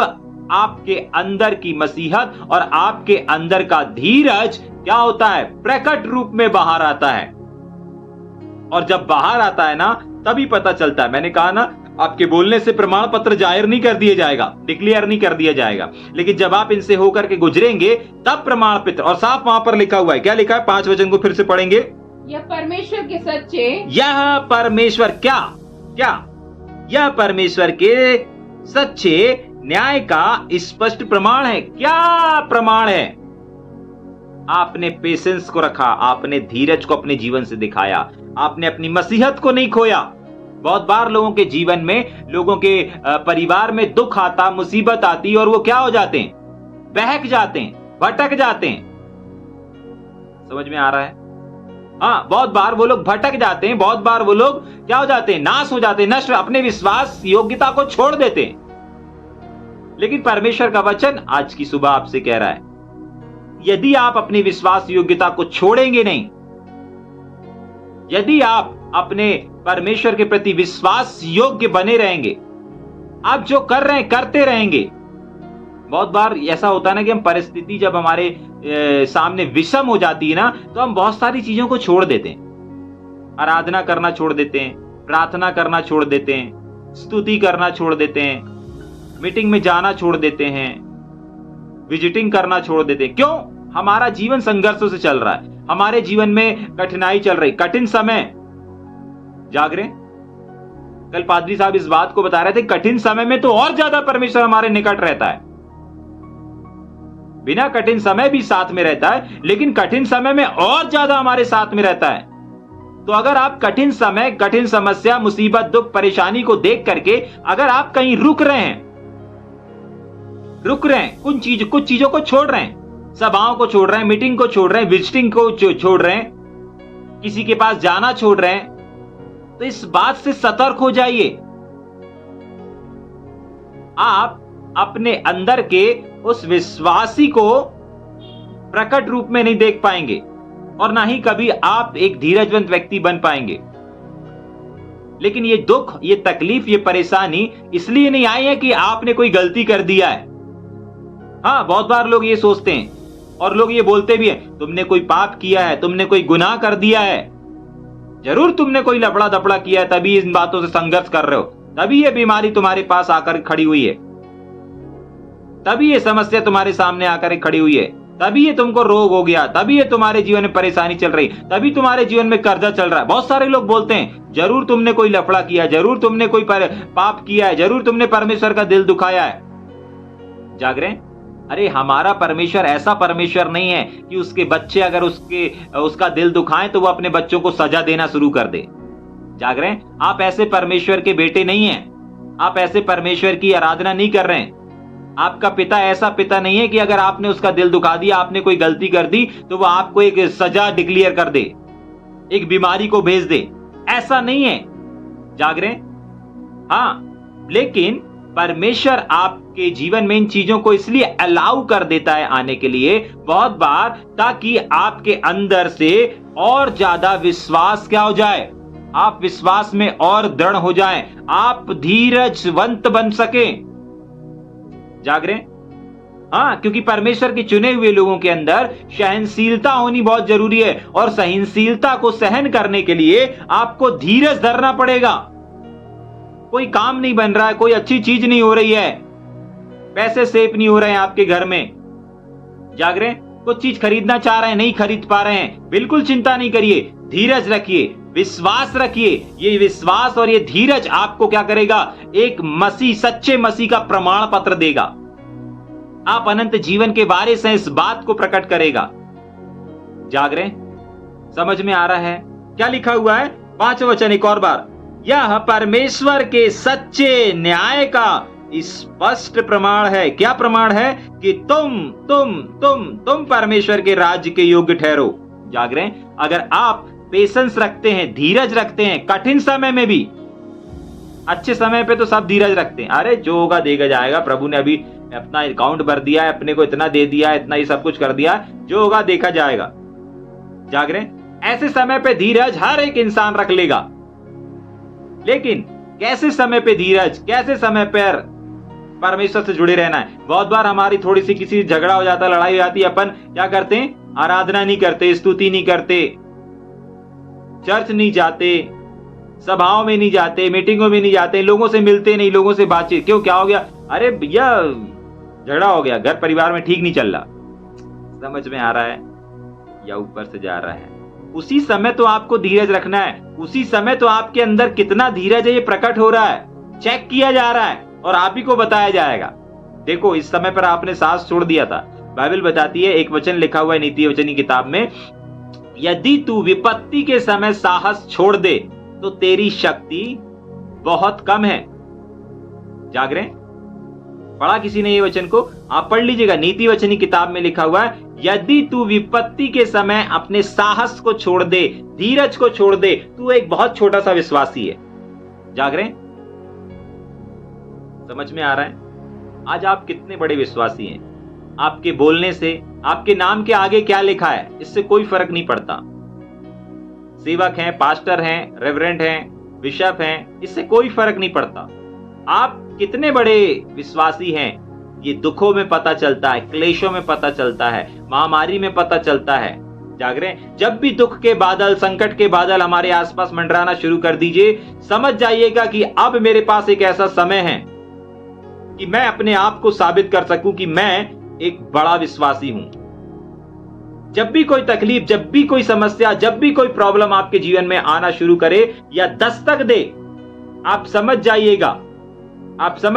आपके अंदर की मसीहत और आपके अंदर का धीरज क्या होता है? प्रकट रूप में बाहर आता है। और जब बाहर आता है ना, तभी पता चलता है। मैंने कहा ना, आपके बोलने से प्रमाण पत्र जाहिर नहीं कर दिया जाएगा, डिक्लेयर नहीं कर दिया जाएगा, लेकिन जब आप इनसे होकर के गुजरेंगे तब प्रमाण पत्र। और साफ वहां पर लिखा हुआ है, क्या लिखा है? 5 वचन को फिर से पढ़ेंगे। यह परमेश्वर के सच्चे यह परमेश्वर के सच्चे न्याय का स्पष्ट प्रमाण है। क्या प्रमाण है? आपने पेशेंस को रखा, आपने धीरज को अपने जीवन से दिखाया, आपने अपनी मसीहत को नहीं खोया। बहुत बार लोगों के जीवन में, लोगों के परिवार में दुख आता, मुसीबत आती, और वो क्या हो जाते हैं? बहक जाते हैं, भटक जाते हैं। समझ में आ रहा है? हाँ, बहुत बार वो लोग भटक जाते हैं, बहुत बार वो लोग क्या हो जाते हैं? नाश हो जाते हैं, नष्ट, अपने विश्वास योग्यता को छोड़ देते हैं। लेकिन परमेश्वर का वचन आज की सुबह आपसे कह रहा है, यदि आप अपनी विश्वास योग्यता को छोड़ेंगे नहीं, यदि आप अपने परमेश्वर के प्रति विश्वास योग्य बने रहेंगे, आप जो कर रहे हैं करते रहेंगे। बहुत बार ऐसा होता है ना कि हम परिस्थिति जब हमारे सामने विषम हो जाती है ना, तो हम बहुत सारी चीजों को छोड़ देते हैं। आराधना करना छोड़ देते हैं, प्रार्थना करना छोड़ देते हैं, स्तुति करना छोड़ देते हैं, मीटिंग में जाना छोड़ देते हैं, विजिटिंग करना छोड़ देते हैं। क्यों? हमारा जीवन संघर्षों से चल रहा है, हमारे जीवन में कठिनाई चल रही, कठिन समय। जाग रहे? कल पादरी साहब इस बात को बता रहे थे, कठिन समय में तो और ज्यादा परमेश्वर हमारे निकट रहता है। बिना कठिन समय भी साथ में रहता है, लेकिन कठिन समय में और ज्यादा हमारे साथ में रहता है। तो अगर आप कठिन समय, कठिन समस्या, मुसीबत, दुख, परेशानी को देख करके अगर आप कहीं रुक रहे हैं, कुछ चीजों को छोड़ रहे हैं, सभाओं को छोड़ रहे हैं, मीटिंग को छोड़ रहे हैं, विजिटिंग को छोड़ रहे हैं, किसी के पास जाना छोड़ रहे हैं, तो इस बात से सतर्क हो जाइए। आप अपने अंदर के उस विश्वासी को प्रकट रूप में नहीं देख पाएंगे और ना ही कभी आप एक धीरजवंत व्यक्ति बन पाएंगे। लेकिन ये दुख, ये तकलीफ, ये परेशानी इसलिए नहीं आई है कि आपने कोई गलती कर दिया है। हाँ, बहुत बार लोग ये सोचते हैं और लोग ये बोलते भी हैं, तुमने कोई पाप किया है, तुमने कोई गुनाह कर दिया है। जरूर तुमने कोई लफड़ा दफड़ा किया है, तभी इन बातों से संघर्ष कर रहे हो, तभी ये बीमारी तुम्हारे पास आकर खड़ी हुई है, तभी ये समस्या तुम्हारे सामने आकर खड़ी हुई है, तभी ये तुमको रोग हो गया, तभी ये तुम्हारे जीवन में परेशानी चल रही, तभी तुम्हारे जीवन में कर्जा चल रहा है। बहुत सारे लोग बोलते हैं, जरूर तुमने कोई लफड़ा किया, जरूर तुमने कोई पाप किया है, जरूर तुमने परमेश्वर का दिल दुखाया है। जाग रहे हैं? अरे हमारा परमेश्वर ऐसा परमेश्वर नहीं है कि उसके बच्चे अगर उसका दिल दुखाएं तो वो अपने बच्चों को सजा देना शुरू कर दे। जाग रहे हैं? आप ऐसे परमेश्वर के बेटे नहीं हैं, आप ऐसे परमेश्वर की आराधना नहीं कर रहे हैं। आपका पिता ऐसा पिता नहीं है कि अगर आपने उसका दिल दुखा दिया, आपने कोई गलती कर दी तो वो आपको एक सजा डिक्लेयर कर दे, एक बीमारी को भेज दे। ऐसा नहीं है। जाग रहे हैं? हाँ, लेकिन परमेश्वर आपके जीवन में इन चीजों को इसलिए अलाउ कर देता है आने के लिए बहुत बार, ताकि आपके अंदर से और ज्यादा विश्वास क्या हो जाए, आप विश्वास में और दृढ़ हो जाएं, आप धीरजवंत बन सकें। जाग रहे हैं? हाँ, क्योंकि परमेश्वर के चुने हुए लोगों के अंदर सहनशीलता होनी बहुत जरूरी है, और सहनशीलता को सहन करने के लिए आपको धीरज धरना पड़ेगा। कोई काम नहीं बन रहा है, कोई अच्छी चीज नहीं हो रही है, पैसे सेव नहीं हो रहे हैं आपके घर में, जाग रहे हैं? कुछ चीज खरीदना चाह रहे हैं, नहीं खरीद पा रहे हैं, बिल्कुल चिंता नहीं करिए, धीरज रखिए, विश्वास रखिए। ये विश्वास और ये धीरज आपको क्या करेगा? एक मसीह, सच्चे मसीह का प्रमाण पत्र देगा। आप अनंत जीवन के बारे से इस बात को प्रकट करेगा। जाग रहे हैं? समझ में आ रहा है? क्या लिखा हुआ है? 5वां वचन एक और बार, यह परमेश्वर के सच्चे न्याय का स्पष्ट प्रमाण है। क्या प्रमाण है? कि तुम परमेश्वर के राज्य के योग्य ठहरो। जाग रहे हैं? अगर आप पेशेंस रखते हैं, धीरज रखते हैं, कठिन समय में भी, अच्छे समय पे तो सब धीरज रखते हैं, अरे जो होगा देखा जाएगा, प्रभु ने अभी अपना अकाउंट भर दिया है, अपने को इतना दे दिया है, इतना ही सब कुछ कर दिया, जो होगा देखा जाएगा। जाग रहे हैं? ऐसे समय पे धीरज हर एक इंसान रख लेगा। लेकिन कैसे समय पे धीरज, कैसे समय पर परमेश्वर से जुड़े रहना है? बहुत बार हमारी थोड़ी सी किसी झगड़ा हो जाता, लड़ाई हो जाती है, अपन क्या करते हैं? आराधना नहीं करते, स्तुति नहीं करते, चर्च नहीं जाते, सभाओं में नहीं जाते, मीटिंगों में नहीं जाते, लोगों से मिलते नहीं, लोगों से बातचीत। क्यों? क्या हो गया? अरे भैया झगड़ा हो गया, घर परिवार में ठीक नहीं चल रहा। समझ में आ रहा है या ऊपर से जा रहा है? उसी समय तो आपको धीरज रखना है, उसी समय तो आपके अंदर कितना धीरज है ये प्रकट हो रहा है, चेक किया जा रहा है और आप ही को बताया जाएगा। देखो, इस समय पर आपने साहस छोड़ दिया था। बाइबल बताती है, एक वचन लिखा हुआ है नीति वचन की किताब में, यदि तू विपत्ति के समय साहस छोड़ दे तो तेरी शक्ति बहुत कम है। जाग रहे हैं? पढ़ा किसी ने ये वचन को? आप पढ़ लीजिएगा, नीति वचन की किताब में लिखा हुआ है, यदि तू विपत्ति के समय अपने साहस को छोड़ दे, धीरज को छोड़ दे, तू एक बहुत छोटा सा विश्वासी है। जाग रहे हैं? समझ में आ रहा है? आज आप कितने बड़े विश्वासी हैं। आपके बोलने से, आपके नाम के आगे क्या लिखा है, इससे कोई फर्क नहीं पड़ता। सेवक हैं, पास्टर हैं, रेवरेंड हैं, बिशप हैं, इससे कोई फर्क नहीं पड़ता। आप कितने बड़े विश्वासी हैं, ये दुखों में पता चलता है, क्लेशों में पता चलता है, महामारी में पता चलता है। जाग रहे हैं? जब भी दुख के बादल, संकट के बादल हमारे आसपास मंडराना शुरू कर दीजिए, समझ जाइएगा कि अब मेरे पास एक ऐसा समय है कि मैं अपने आप को साबित कर सकूं कि मैं एक बड़ा विश्वासी हूं। जब भी कोई तकलीफ, जब भी कोई समस्या, जब भी कोई प्रॉब्लम आपके जीवन में आना शुरू करे या दस्तक दे, आप समझ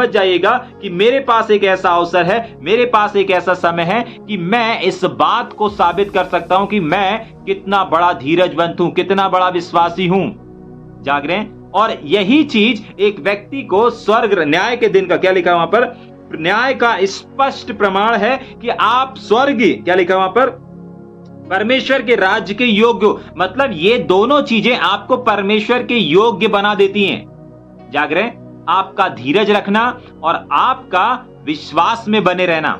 जाइएगा कि मेरे पास एक ऐसा अवसर है, मेरे पास एक ऐसा समय है कि मैं इस बात को साबित कर सकता हूं कि मैं कितना बड़ा धीरजवंत हूं, कितना बड़ा विश्वासी हूं। जाग रहे हैं? और यही चीज एक व्यक्ति को स्वर्ग न्याय के दिन का, क्या लिखा वहां पर? न्याय का स्पष्ट प्रमाण है कि आप स्वर्ग, क्या लिखा वहां पर? परमेश्वर के राज्य के योग्य हो। मतलब ये दोनों चीजें आपको परमेश्वर के योग्य बना देती हैं। जाग रहे हैं? आपका धीरज रखना और आपका विश्वास में बने रहना।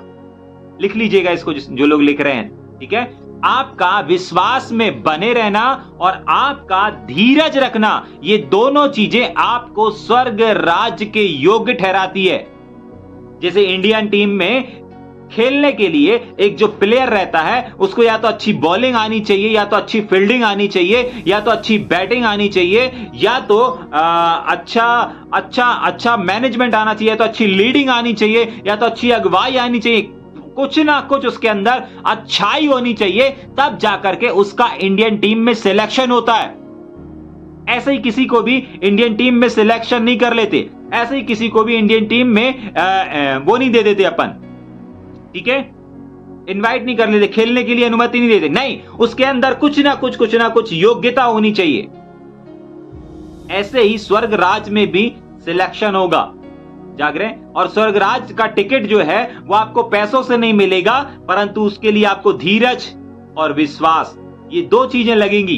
लिख लीजिएगा इसको जो लोग लिख रहे हैं, ठीक है? आपका विश्वास में बने रहना और आपका धीरज रखना, ये दोनों चीजें आपको स्वर्ग राज्य के योग्य ठहराती है। जैसे इंडियन टीम में खेलने के लिए एक जो प्लेयर रहता है उसको या तो अच्छी बॉलिंग आनी चाहिए, या तो अच्छी फील्डिंग आनी चाहिए, या तो अच्छी बैटिंग आनी चाहिए, या तो अच्छा मैनेजमेंट आना चाहिए, तो अच्छी लीडिंग आनी चाहिए, या तो अच्छी अगुवाई आनी चाहिए। कुछ ना कुछ उसके अंदर अच्छाई होनी चाहिए, तब जाकर के उसका इंडियन टीम में सिलेक्शन होता है। ऐसे ही किसी को भी इंडियन टीम में सिलेक्शन नहीं कर लेते, ऐसे ही किसी को भी इंडियन टीम में वो नहीं दे देते अपन, ठीक है? इनवाइट नहीं कर लेते, खेलने के लिए अनुमति नहीं देते। नहीं, उसके अंदर कुछ ना कुछ योग्यता होनी चाहिए। ऐसे ही स्वर्ग राज में भी सिलेक्शन होगा। जाग रहे हैं? और स्वर्ग राज का टिकट जो है वो आपको पैसों से नहीं मिलेगा, परंतु उसके लिए आपको धीरज और विश्वास, ये दो चीजें लगेंगी,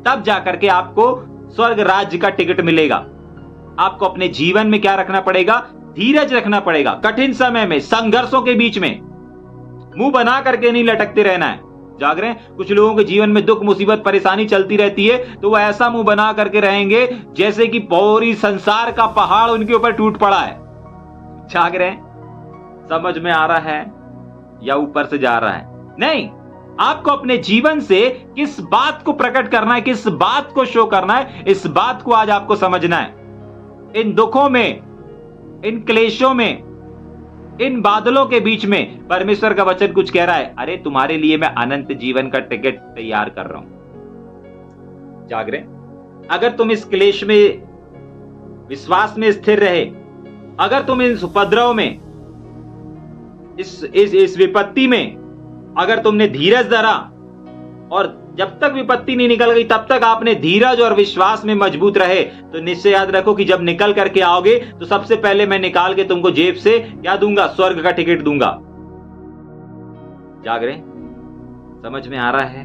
तब जाकर के आपको स्वर्ग राज्य का टिकट मिलेगा। आपको अपने जीवन में क्या रखना पड़ेगा? धीरज रखना पड़ेगा। कठिन समय में, संघर्षों के बीच में मुंह बना करके नहीं लटकते रहना है। जाग रहे हैं? कुछ लोगों के जीवन में दुख, मुसीबत, परेशानी चलती रहती है, तो वो ऐसा मुंह बना करके रहेंगे जैसे कि पूरी संसार का पहाड़ उनके ऊपर टूट पड़ा है। जाग रहे हैं? समझ में आ रहा है या ऊपर से जा रहा है? नहीं, आपको अपने जीवन से किस बात को प्रकट करना है, किस बात को शो करना है, इस बात को आज आपको समझना है। इन दुखों में, इन क्लेशों में, इन बादलों के बीच में परमेश्वर का वचन कुछ कह रहा है। अरे तुम्हारे लिए मैं अनंत जीवन का टिकट तैयार कर रहा हूं। जाग रहे? अगर तुम इस क्लेश में, विश्वास में स्थिर रहे, अगर तुम इस उपद्रव में, इस विपत्ति में अगर तुमने धीरज धरा, और जब तक विपत्ति नहीं निकल गई तब तक आपने धीरज और विश्वास में मजबूत रहे, तो निश्चय याद रखो कि जब निकल करके आओगे तो सबसे पहले मैं निकाल के तुमको जेब से क्या दूंगा? स्वर्ग का टिकट दूंगा। जाग रहे? समझ में आ रहा है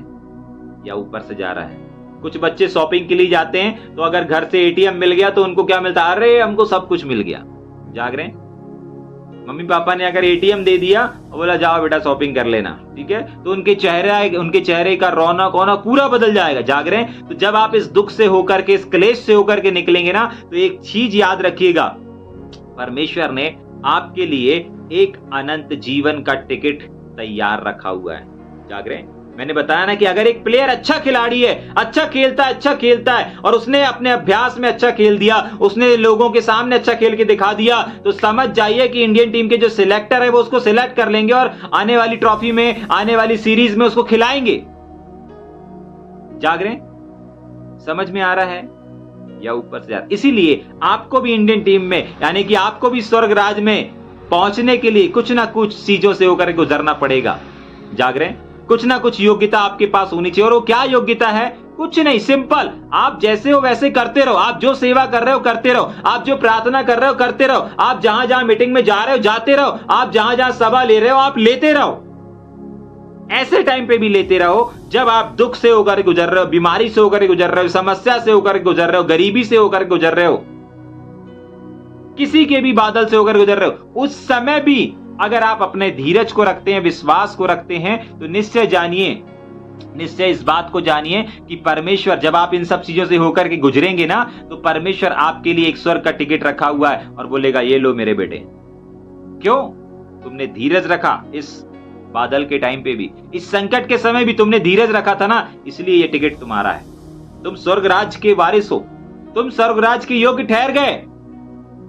या ऊपर से जा रहा है? कुछ बच्चे शॉपिंग के लिए जाते हैं, तो अगर घर से एटीएम मिल गया तो उनको क्या मिलता है? अरे हमको सब कुछ मिल गया। जाग रहे? मम्मी पापा ने अगर एटीएम दे दिया और बोला जाओ बेटा शॉपिंग कर लेना, ठीक है, तो उनके चेहरे का रौनक पूरा बदल जाएगा। जाग रहे हैं? तो जब आप इस दुख से होकर के, इस क्लेश से होकर के निकलेंगे ना, तो एक चीज याद रखिएगा, परमेश्वर ने आपके लिए एक अनंत जीवन का टिकट तैयार रखा हुआ है। जाग रहे हैं? मैंने बताया ना कि अगर एक प्लेयर अच्छा खिलाड़ी है, अच्छा खेलता है और उसने अपने अभ्यास में अच्छा खेल दिया, उसने लोगों के सामने अच्छा खेल के दिखा दिया, तो समझ जाइए कि इंडियन टीम के जो सिलेक्टर है वो उसको सिलेक्ट कर लेंगे और आने वाली ट्रॉफी में, आने वाली सीरीज में उसको खिलाएंगे। जाग रहे हैं? समझ में आ रहा है या ऊपर से जा रहा है? इसीलिए आपको भी इंडियन टीम में, यानी कि आपको भी स्वर्ग राज में पहुंचने के लिए कुछ ना कुछ चीजों से होकर गुजरना पड़ेगा। जाग रहे हैं? कुछ ना कुछ योग्यता आपके पास होनी चाहिए। और वो क्या योग्यता है? कुछ नहीं, सिंपल, आप जैसे हो वैसे करते रहो। आप जो सेवा कर रहे हो करते रहो, आप जो प्रार्थना कर रहे हो करते रहो, आप जहां जहां मीटिंग में जा रहे हो जाते रहो, आप जहां जहां सभा ले रहे हो आप लेते रहो। ऐसे टाइम पे भी लेते रहो जब आप दुख से होकर गुजर रहे हो, बीमारी से होकर गुजर रहे हो, समस्या से होकर गुजर रहे हो, गरीबी से होकर गुजर रहे हो, किसी के भी बादल से होकर गुजर रहे हो। उस समय भी अगर आप अपने धीरज को रखते हैं, विश्वास को रखते हैं, तो निश्चय जानिए, निश्चय इस बात को जानिए कि परमेश्वर, जब आप इन सब चीजों से होकर के गुजरेंगे ना, तो परमेश्वर आपके लिए एक स्वर्ग का टिकट रखा हुआ है और बोलेगा ये लो मेरे बेटे। क्यों? तुमने धीरज रखा इस बादल के टाइम पे भी, इस संकट के समय भी तुमने धीरज रखा था ना, इसलिए ये टिकट तुम्हारा है। तुम स्वर्ग राज के वारिस हो, तुम स्वर्ग राज के योग्य ठहर गए।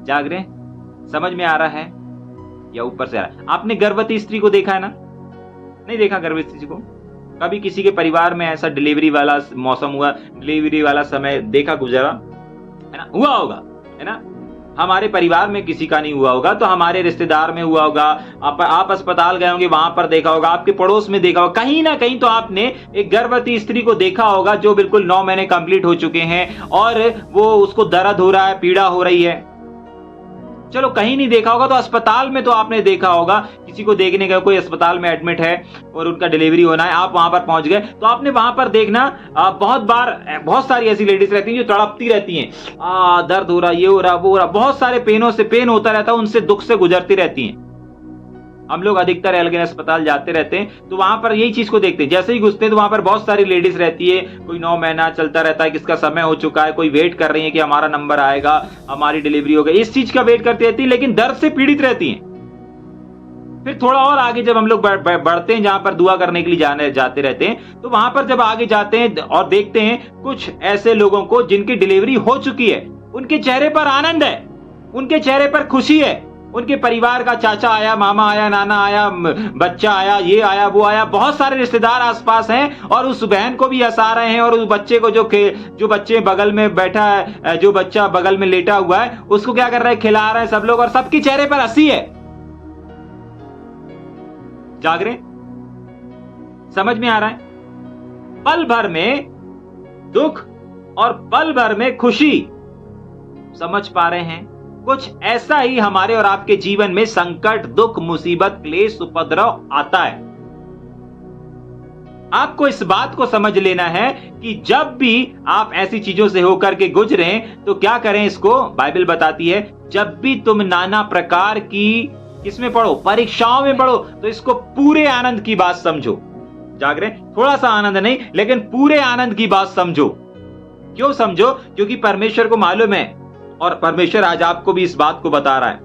जाग रहे? समझ में आ रहा है या ऊपर से आ रहा है? आपने गर्भवती स्त्री को देखा है ना? नहीं देखा गर्भवती स्त्री को? कभी किसी के परिवार में ऐसा डिलीवरी वाला मौसम हुआ, डिलीवरी वाला समय देखा, गुजरा है ना? हुआ होगा, है ना? हमारे परिवार में किसी का नहीं हुआ होगा तो हमारे रिश्तेदार में हुआ होगा, आप अस्पताल गए होंगे वहां पर देखा होगा, आपके पड़ोस में देखा होगा, कहीं ना कहीं तो आपने एक गर्भवती स्त्री को देखा होगा जो बिल्कुल 9 महीने कंप्लीट हो चुके हैं और वो उसको दर्द हो रहा है, पीड़ा हो रही है। चलो कहीं नहीं देखा होगा तो अस्पताल में तो आपने देखा होगा, किसी को देखने गए, कोई अस्पताल में एडमिट है और उनका डिलीवरी होना है, आप वहां पर पहुंच गए तो आपने वहां पर देखना बहुत बार बहुत सारी ऐसी लेडीज रहती हैं जो तड़पती रहती हैं, दर्द हो रहा, ये हो रहा, वो हो रहा, बहुत सारे पेन होता रहता है, उनसे दुख से गुजरती रहती हैं। हम लोग अधिकतर एलगन अस्पताल जाते रहते हैं तो वहां पर यही चीज को देखते हैं, जैसे ही घुसते हैं तो वहां पर बहुत सारी लेडीज रहती है, कोई 9 महीना चलता रहता है, किसका समय हो चुका है, कोई वेट कर रही है कि हमारा नंबर आएगा, हमारी डिलीवरी होगी, इस चीज का वेट करती रहती है, लेकिन दर्द से पीड़ित रहती हैं। फिर थोड़ा और आगे जब हम लोग बढ़ते हैं, जहां पर दुआ करने के लिए जाते रहते हैं, तो वहां पर जब आगे जाते हैं और देखते हैं कुछ ऐसे लोगों को जिनकी डिलीवरी हो चुकी है, उनके चेहरे पर आनंद है, उनके चेहरे पर खुशी है, उनके परिवार का चाचा आया, मामा आया, नाना आया, बच्चा आया, ये आया, वो आया, बहुत सारे रिश्तेदार आसपास हैं और उस बहन को भी हंसा रहे हैं और उस बच्चे को जो बच्चे बगल में बैठा है, जो बच्चा बगल में लेटा हुआ है, उसको क्या कर रहे हैं, खिला रहे हैं सब लोग और सबके चेहरे पर हंसी है। जाग रहे, समझ में आ रहा है? पल भर में दुख और पल भर में खुशी, समझ पा रहे हैं? कुछ ऐसा ही हमारे और आपके जीवन में संकट, दुख, मुसीबत, क्लेश, उपद्रव आता है। आपको इस बात को समझ लेना है कि जब भी आप ऐसी चीजों से होकर के गुजरे तो क्या करें, इसको बाइबल बताती है, जब भी तुम नाना प्रकार की किसमें पढ़ो, परीक्षाओं में पढ़ो, तो इसको पूरे आनंद की बात समझो। जाग रहे, थोड़ा सा आनंद नहीं, लेकिन पूरे आनंद की बात समझो। क्यों समझो? क्योंकि परमेश्वर को मालूम है, और परमेश्वर आज आपको भी इस बात को बता रहा है।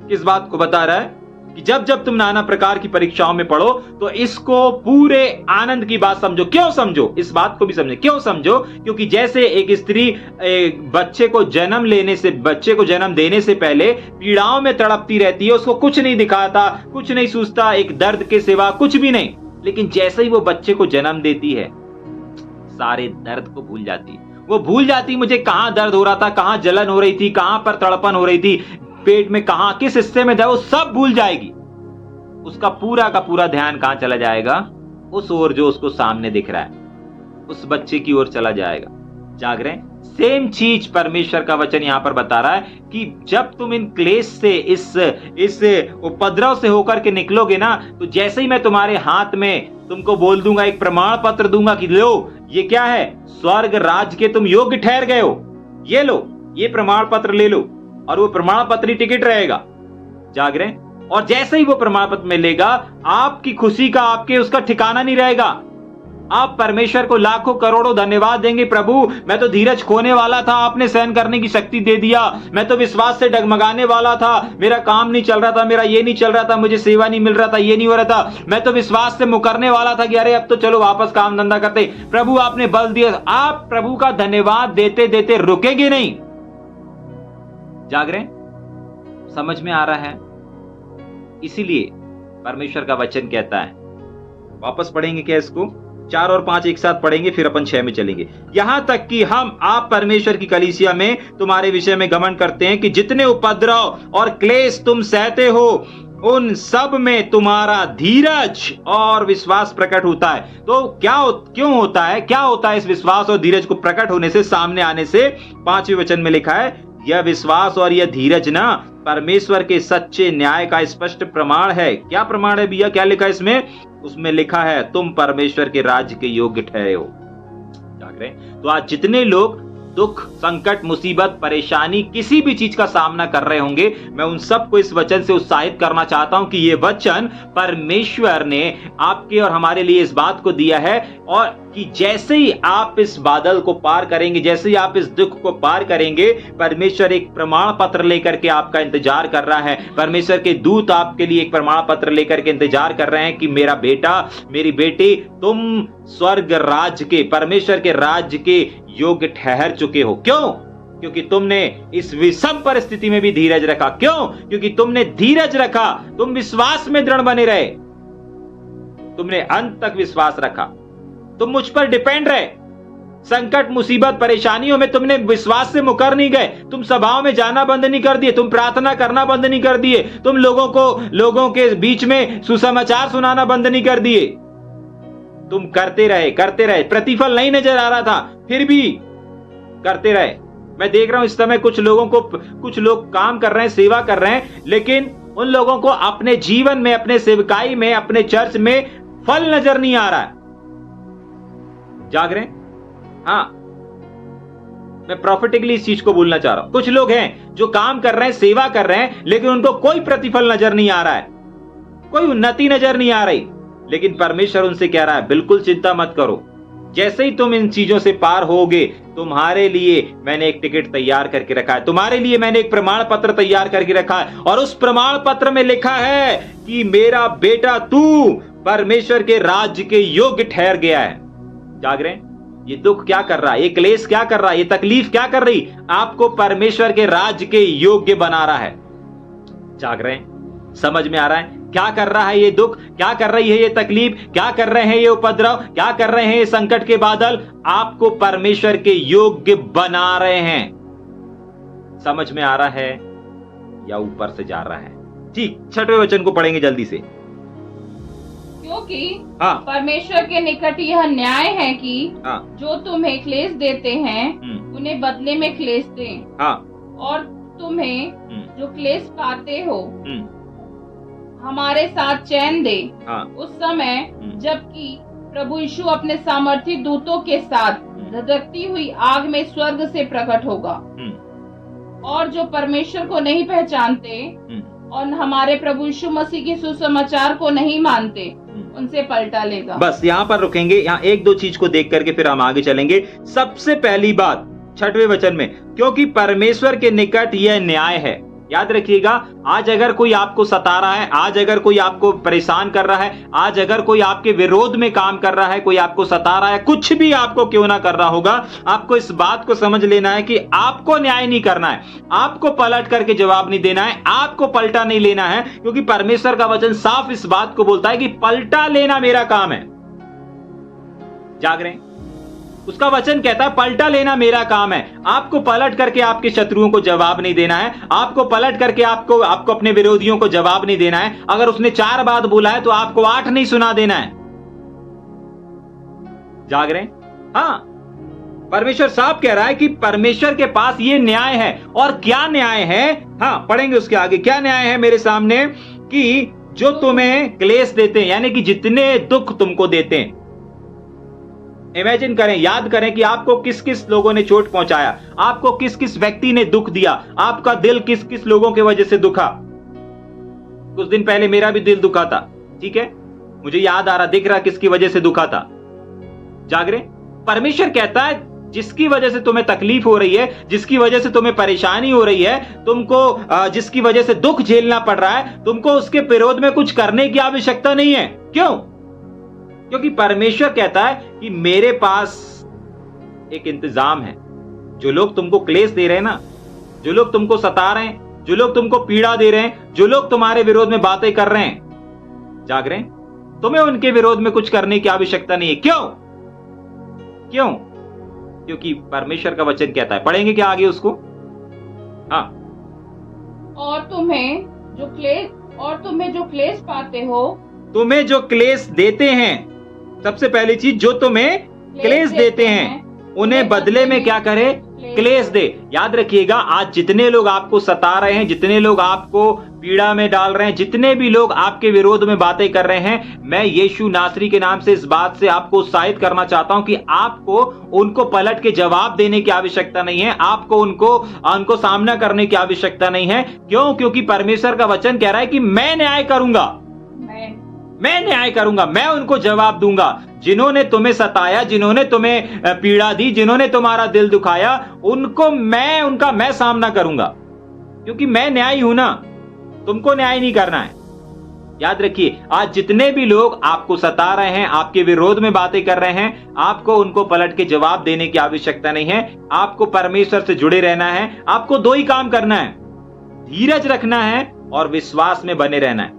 किस बात को बता रहा है? कि जब जब तुम नाना प्रकार की परीक्षाओं में पढ़ो तो इसको पूरे आनंद की बात समझो। क्यों समझो? इस बात को भी समझो। क्यों समझो? क्योंकि जैसे एक स्त्री बच्चे को जन्म देने से पहले पीड़ाओं में तड़पती रहती है, उसको कुछ नहीं दिखाता, कुछ नहीं सूझता, एक दर्द के सिवा कुछ भी नहीं, लेकिन जैसे ही वो बच्चे को जन्म देती है, सारे दर्द को भूल जाती है। वो भूल जाती मुझे कहां दर्द हो रहा था, कहां जलन हो रही थी, कहां पर तड़पन हो रही थी, पेट में कहां किस हिस्से में था, वो सब भूल जाएगी। उसका पूरा का पूरा ध्यान कहां चला जाएगा? उस ओर जो उसको सामने दिख रहा है, उस बच्चे की ओर चला जाएगा। जाग रहे हैं? सेम चीज परमेश्वर का वचन यहां पर बता रहा है कि जब तुम इन क्लेश से, इस उपद्रव से होकर के निकलोगे ना, तो जैसे ही मैं तुम्हारे हाथ में तुमको बोल दूंगा, एक प्रमाण पत्र दूंगा कि लो ये क्या है, स्वर्ग राज के तुम योग्य ठहर गए हो, ये लो, ये प्रमाण पत्र ले लो, और वो प्रमाण पत्र ही टिकट रहेगा। जाग रहे हैं? और जैसे ही वो प्रमाण पत्र मिलेगा, आपकी खुशी का, आपके उसका ठिकाना नहीं रहेगा। आप परमेश्वर को लाखों करोड़ों धन्यवाद देंगे, प्रभु मैं तो धीरज खोने वाला था, आपने सहन करने की शक्ति दे दिया, मैं तो विश्वास से डगमगाने वाला था, मेरा काम नहीं चल रहा था, मेरा ये नहीं चल रहा था, मुझे सेवा नहीं मिल रहा था, ये नहीं हो रहा था, मैं तो विश्वास से मुकरने वाला था कि अरे अब तो चलो वापस काम धंधा करते। प्रभु आपने बल दिया। आप प्रभु का धन्यवाद देते देते रुकेंगे नहीं। जाग रहे? समझ में आ रहा है? इसीलिए परमेश्वर का वचन कहता है, वापस पढ़ेंगे क्या इसको? 4 और 5 एक साथ पढ़ेंगे, फिर अपन 6 में चलेंगे। यहां तक कि आप परमेश्वर की कलीसिया में तुम्हारे विषय में घमंड करते हैं कि जितने उपद्रव और क्लेश तुम सहते हो, उन सब में तुम्हारा धीरज और विश्वास प्रकट होता है। तो क्यों होता है? क्या होता है इस विश्वास और धीरज को प्रकट होने से, सामने आने से? 5वें वचन में लिखा है, यह विश्वास और यह धीरज ना परमेश्वर के सच्चे न्याय का स्पष्ट प्रमाण है। क्या प्रमाण है भैया? क्या लिखा है इसमें? उसमें लिखा है तुम परमेश्वर के राज्य के योग्य ठहरे हो। जाग रहे? तो आज जितने लोग दुख, संकट, मुसीबत, परेशानी, किसी भी चीज का सामना कर रहे होंगे, मैं उन सबको इस वचन से उत्साहित करना चाहता हूं कि ये वचन परमेश्वर ने आपके और हमारे लिए इस बात को दिया है, और कि जैसे ही आप इस बादल को पार करेंगे, जैसे ही आप इस दुख को पार करेंगे, परमेश्वर एक प्रमाण पत्र लेकर के आपका इंतजार कर रहा है। परमेश्वर के दूत आपके लिए एक प्रमाण पत्र लेकर के इंतजार कर रहे हैं कि मेरा बेटा, मेरी बेटी, तुम स्वर्ग राज्य के, परमेश्वर के राज्य के योग्य ठहर चुके हो। क्यों? क्योंकि तुमने इस विषम परिस्थिति में भी धीरज रखा। क्यों? क्योंकि तुमने धीरज रखा, तुम विश्वास में दृढ़ बने रहे, तुमने अंत तक विश्वास रखा, तुम मुझ पर डिपेंड रहे। संकट, मुसीबत, परेशानियों में तुमने विश्वास से मुकर नहीं गए, तुम सभाओं में जाना बंद नहीं कर दिए, तुम प्रार्थना करना बंद नहीं कर दिए, तुम लोगों के बीच में सुसमाचार सुनाना बंद नहीं कर दिए। तुम करते रहे। प्रतिफल नहीं नजर आ रहा था, फिर भी करते रहे। मैं देख रहा हूं इस समय कुछ लोग काम कर रहे हैं, सेवा कर रहे हैं, लेकिन उन लोगों को अपने जीवन में, अपने सेवकाई में, अपने चर्च में फल नजर नहीं आ रहा है। जाग रहे हैं? हाँ, मैं प्रॉफिटिकली इस चीज को बोलना चाह रहा हूं। कुछ लोग हैं जो काम कर रहे हैं, सेवा कर रहे हैं, लेकिन उनको कोई प्रतिफल नजर नहीं आ रहा है, कोई उन्नति नजर नहीं आ रही। लेकिन परमेश्वर उनसे कह रहा है, बिल्कुल चिंता मत करो, जैसे ही तुम इन चीजों से पार होगे, तुम्हारे लिए मैंने एक टिकट तैयार करके रखा है, तुम्हारे लिए मैंने एक प्रमाण पत्र तैयार करके रखा है, और उस प्रमाण पत्र में लिखा है कि मेरा बेटा तू परमेश्वर के राज्य के योग्य ठहर गया है। जाग रहे हैं? ये दुख क्या कर रहा है, ये क्लेश क्या कर रहा है, ये तकलीफ क्या कर रही? आपको परमेश्वर के राज्य के योग्य बना रहा है। जाग रहे हैं? समझ में आ रहा है क्या कर रहा है ये दुख, क्या कर रही है ये तकलीफ, क्या कर रहे हैं ये उपद्रव, क्या कर रहे हैं ये संकट के बादल? आपको परमेश्वर के योग्य बना रहे हैं। समझ में आ रहा है या ऊपर से जा रहा है? ठीक, 6वें वचन को पढ़ेंगे जल्दी से। क्योंकि हाँ, परमेश्वर के निकट यह न्याय है कि हाँ, जो तुम्हें क्लेश देते हैं उन्हें बदले में क्लेश दें, हाँ, और तुम्हें जो क्लेश पाते हो हमारे साथ चैन दे, हाँ, उस समय जबकि प्रभु यीशु अपने सामर्थी दूतों के साथ धधकती हुई आग में स्वर्ग से प्रकट होगा, और जो परमेश्वर को नहीं पहचानते और हमारे प्रभु यीशु मसीह के सुसमाचार को नहीं मानते उनसे पलटा लेगा। बस यहाँ पर रुकेंगे, यहाँ एक दो चीज को देख करके फिर हम आगे चलेंगे। सबसे पहली बात 6वें वचन में, क्योंकि परमेश्वर के निकट यह न्याय है। याद रखिएगा, आज अगर कोई आपको सता रहा है, आज अगर कोई आपको परेशान कर रहा है, आज अगर कोई आपके विरोध में काम कर रहा है, कोई आपको सता रहा है, कुछ भी आपको क्यों ना कर रहा होगा, आपको इस बात को समझ लेना है कि आपको न्याय नहीं करना है, आपको पलट करके जवाब नहीं देना है, आपको पलटा नहीं लेना है, क्योंकि परमेश्वर का वचन साफ इस बात को बोलता है कि पलटा लेना मेरा काम है। जाग रहे हैं? उसका वचन कहता है पलटा लेना मेरा काम है। आपको पलट करके आपके शत्रुओं को जवाब नहीं देना है, आपको पलट करके आपको अपने विरोधियों को जवाब नहीं देना है। अगर उसने 4 बात बोला है तो आपको 8 नहीं सुना देना है। जाग रहे हैं? हाँ, परमेश्वर साफ कह रहा है कि परमेश्वर के पास ये न्याय है। और क्या न्याय है? हाँ, पढ़ेंगे उसके आगे। क्या न्याय है मेरे सामने? कि जो तुम्हें क्लेश देते हैं, यानी कि जितने दुख तुमको देते हैं। इमेजिन करें, याद करें कि आपको किस किस लोगों ने चोट पहुंचाया, आपको किस किस व्यक्ति ने दुख दिया, आपका दिल किस किस लोगों की वजह से दुखा। कुछ दिन पहले मेरा भी दिल दुखा था, ठीक है, मुझे याद आ रहा, दिख रहा किसकी वजह से दुखा था। जाग रहे? परमेश्वर कहता है जिसकी वजह से तुम्हें तकलीफ हो रही है, जिसकी वजह से तुम्हें परेशानी हो रही है, तुमको जिसकी वजह से दुख झेलना पड़ रहा है, तुमको उसके विरोध में कुछ करने की आवश्यकता नहीं है। क्यों? क्योंकि परमेश्वर कहता है कि मेरे पास एक इंतजाम है। जो लोग तुमको क्लेश दे रहे हैं ना, जो लोग तुमको सता रहे हैं, जो लोग तुमको पीड़ा दे रहे हैं, जो लोग तुम्हारे विरोध में बातें कर रहे हैं, जाग रहे हैं, तुम्हें उनके विरोध में कुछ करने की आवश्यकता नहीं है। क्यों? क्यों? क्योंकि परमेश्वर का वचन कहता है, पढ़ेंगे क्या आगे उसको? हाँ, और तुम्हें जो क्लेश पाते हो, तुम्हें जो क्लेश देते हैं, सबसे पहली चीज, जो तुम्हें क्लेश देते हैं उन्हें बदले में क्या करे? क्लेश दे। याद रखिएगा, आज जितने लोग आपको सता रहे हैं, जितने लोग आपको पीड़ा में डाल रहे हैं, जितने भी लोग आपके विरोध में बातें कर रहे हैं, मैं यीशु नासरी के नाम से इस बात से आपको उत्साहित करना चाहता हूं कि आपको उनको पलट के जवाब देने की आवश्यकता नहीं है, आपको उनको सामना करने की आवश्यकता नहीं है। क्यों? क्योंकि परमेश्वर का वचन कह रहा है कि मैं न्याय करूंगा, मैं न्याय करूंगा, मैं उनको जवाब दूंगा। जिन्होंने तुम्हें सताया, जिन्होंने तुम्हें पीड़ा दी, जिन्होंने तुम्हारा दिल दुखाया, उनको मैं सामना करूंगा, क्योंकि मैं न्यायी हूं ना। तुमको न्याय नहीं करना है। याद रखिए, आज जितने भी लोग आपको सता रहे हैं, आपके विरोध में बातें कर रहे हैं, आपको उनको पलट के जवाब देने की आवश्यकता नहीं है। आपको परमेश्वर से जुड़े रहना है। आपको 2 ही काम करना है, धीरज रखना है और विश्वास में बने रहना है।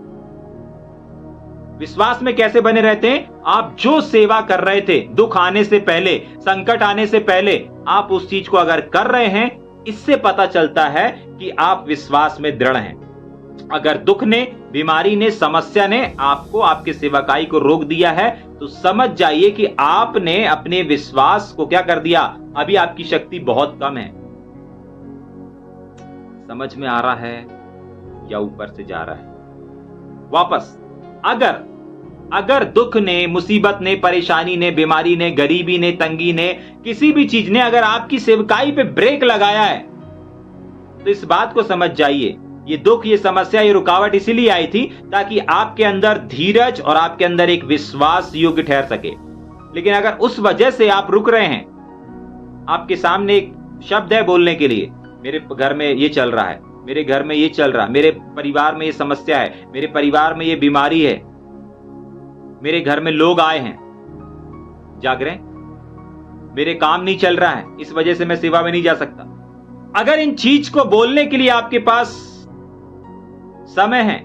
विश्वास में कैसे बने रहते हैं? आप जो सेवा कर रहे थे दुख आने से पहले, संकट आने से पहले, आप उस चीज को अगर कर रहे हैं, इससे पता चलता है कि आप विश्वास में दृढ़ हैं। अगर दुख ने, बीमारी ने, समस्या ने आपको, आपके सेवकाई को रोक दिया है, तो समझ जाइए कि आपने अपने विश्वास को क्या कर दिया? अभी आपकी शक्ति बहुत कम है। समझ में आ रहा है या ऊपर से जा रहा है? वापस, अगर दुख ने, मुसीबत ने, परेशानी ने, बीमारी ने, गरीबी ने, तंगी ने, किसी भी चीज ने अगर आपकी सेवकाई पे ब्रेक लगाया है, तो इस बात को समझ जाइए, ये दुख, ये समस्या, ये रुकावट इसीलिए आई थी ताकि आपके अंदर धीरज और आपके अंदर एक विश्वास योग्य ठहर सके। लेकिन अगर उस वजह से आप रुक रहे हैं, आपके सामने एक शब्द है बोलने के लिए, मेरे घर में ये चल रहा है, मेरे घर में ये चल रहा है, मेरे परिवार में ये समस्या है, मेरे परिवार में ये बीमारी है, मेरे घर में लोग आए हैं, जाग रहे हैं, मेरे काम नहीं चल रहा है, इस वजह से मैं सेवा में नहीं जा सकता। अगर इन चीज को बोलने के लिए आपके पास समय है,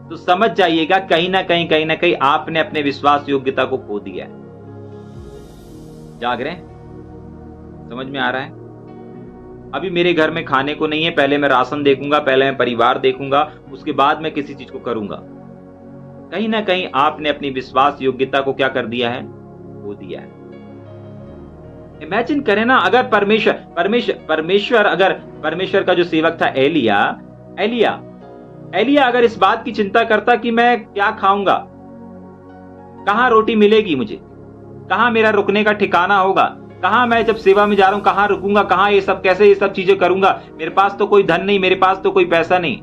तो समझ जाइएगा कहीं ना कहीं आपने अपने विश्वास योग्यता को खो दिया है। जाग रहे हैं? समझ में आ रहा है? अभी मेरे घर में खाने को नहीं है, पहले मैं राशन देखूंगा, पहले मैं परिवार देखूंगा, उसके बाद मैं किसी चीज को करूंगा। कहीं ना कहीं आपने अपनी विश्वास योग्यता को क्या कर दिया है? खो दिया है। इमेजिन करें ना, अगर परमेश्वर का जो सेवक था एलिया अगर इस बात की चिंता करता कि मैं क्या खाऊंगा, कहां रोटी मिलेगी मुझे, कहां मेरा रुकने का ठिकाना होगा, कहां मैं जब सेवा में जा रहा हूं कहां रुकूंगा, कहां ये सब, कैसे ये सब चीजें करूंगा, मेरे पास तो कोई धन नहीं, मेरे पास तो कोई पैसा नहीं।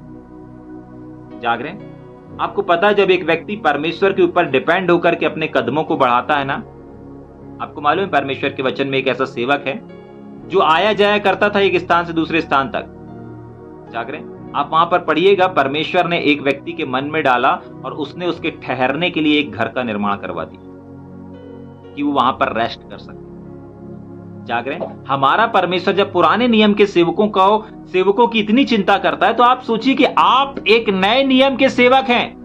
जाग रहे हैं? आपको पता है, जब एक व्यक्ति परमेश्वर के ऊपर डिपेंड होकर के अपने कदमों को बढ़ाता है ना, आपको मालूम है परमेश्वर के वचन में एक ऐसा सेवक है जो आया जाया करता था एक स्थान से दूसरे स्थान तक। जाग रहे हैं? आप वहां पर पढ़िएगा, परमेश्वर ने एक व्यक्ति के मन में डाला और उसने उसके ठहरने के लिए एक घर का निर्माण करवा दिया कि वो वहां पर रेस्ट कर सके। जाग रहे हैं? हमारा परमेश्वर जब पुराने नियम के सेवकों की इतनी चिंता करता है, तो आप सोचिए कि आप एक नए नियम के सेवक हैं,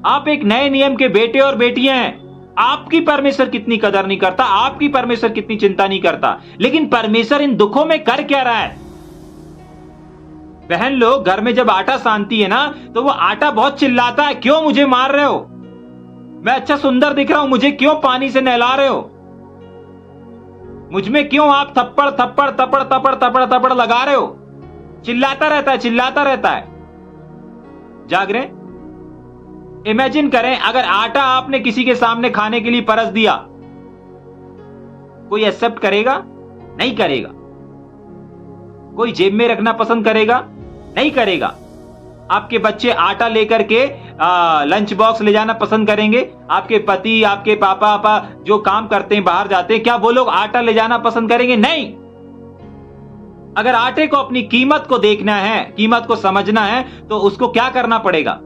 आप एक नए नियम के बेटे और बेटियां हैं। आपकी परमेश्वर कितनी कदर नहीं करता, आपकी परमेश्वर कितनी चिंता नहीं करता। लेकिन परमेश्वर इन दुखों में कर क्या रहा है? बहन लोग, घर में जब आटा सानती है ना, तो वो आटा बहुत चिल्लाता है, क्यों मुझे मार रहे हो, मैं अच्छा सुंदर दिख रहा हूं, मुझे क्यों पानी से नहला रहे हो, मुझमें क्यों आप थप्पड़ थप्पड़ थप्पड़ थप्पड़ थप्पड़ थप्पड़ लगा रहे हो। चिल्लाता रहता है। जाग रहे? इमेजिन करें, अगर आटा आपने किसी के सामने खाने के लिए परस दिया, कोई एक्सेप्ट करेगा? नहीं करेगा। कोई जेब में रखना पसंद करेगा? नहीं करेगा। आपके बच्चे आटा लेकर के लंच बॉक्स ले जाना पसंद करेंगे? आपके पति, आपके पापा जो काम करते हैं, बाहर जाते हैं, क्या वो लोग आटा ले जाना पसंद करेंगे? नहीं। अगर आटे को अपनी कीमत को देखना है, कीमत को समझना है, तो उसको क्या करना पड़ेगा?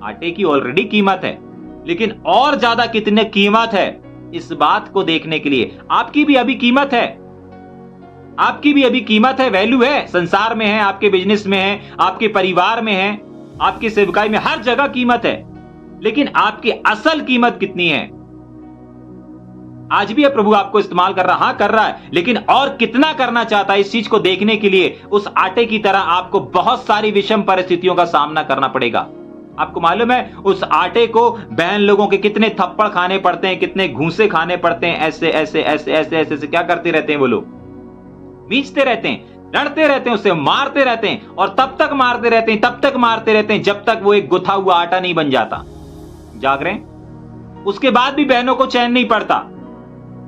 आटे की ऑलरेडी कीमत है, लेकिन और ज्यादा कितने कीमत है, इस बात को देखने के लिए आपकी भी अभी कीमत है, आपकी भी अभी कीमत है, वैल्यू है। संसार में है, आपके बिजनेस में है, आपके परिवार में है, आपकी सेवकाई में, हर जगह कीमत है। लेकिन आपकी असल कीमत कितनी है? आज भी प्रभु आपको इस्तेमाल कर रहा, कर रहा है, लेकिन और कितना करना चाहता है, इस चीज को देखने के लिए उस आटे की तरह आपको बहुत सारी विषम परिस्थितियों का सामना करना पड़ेगा। आपको मालूम है उस आटे को बहन लोगों के कितने थप्पड़ खाने पड़ते हैं, कितने घूंसे खाने पड़ते हैं, ऐसे ऐसे ऐसे ऐसे ऐसे, ऐसे क्या करते रहते हैं वो लोग? बीचते रहते हैं, लड़ते रहते हैं, उससे मारते रहते हैं, और तब तक मारते रहते हैं, तब तक मारते रहते हैं, जब तक वो एक गुथा हुआ आटा नहीं बन जाता। जाग रहे हैं? उसके बाद भी बहनों को चैन नहीं पड़ता,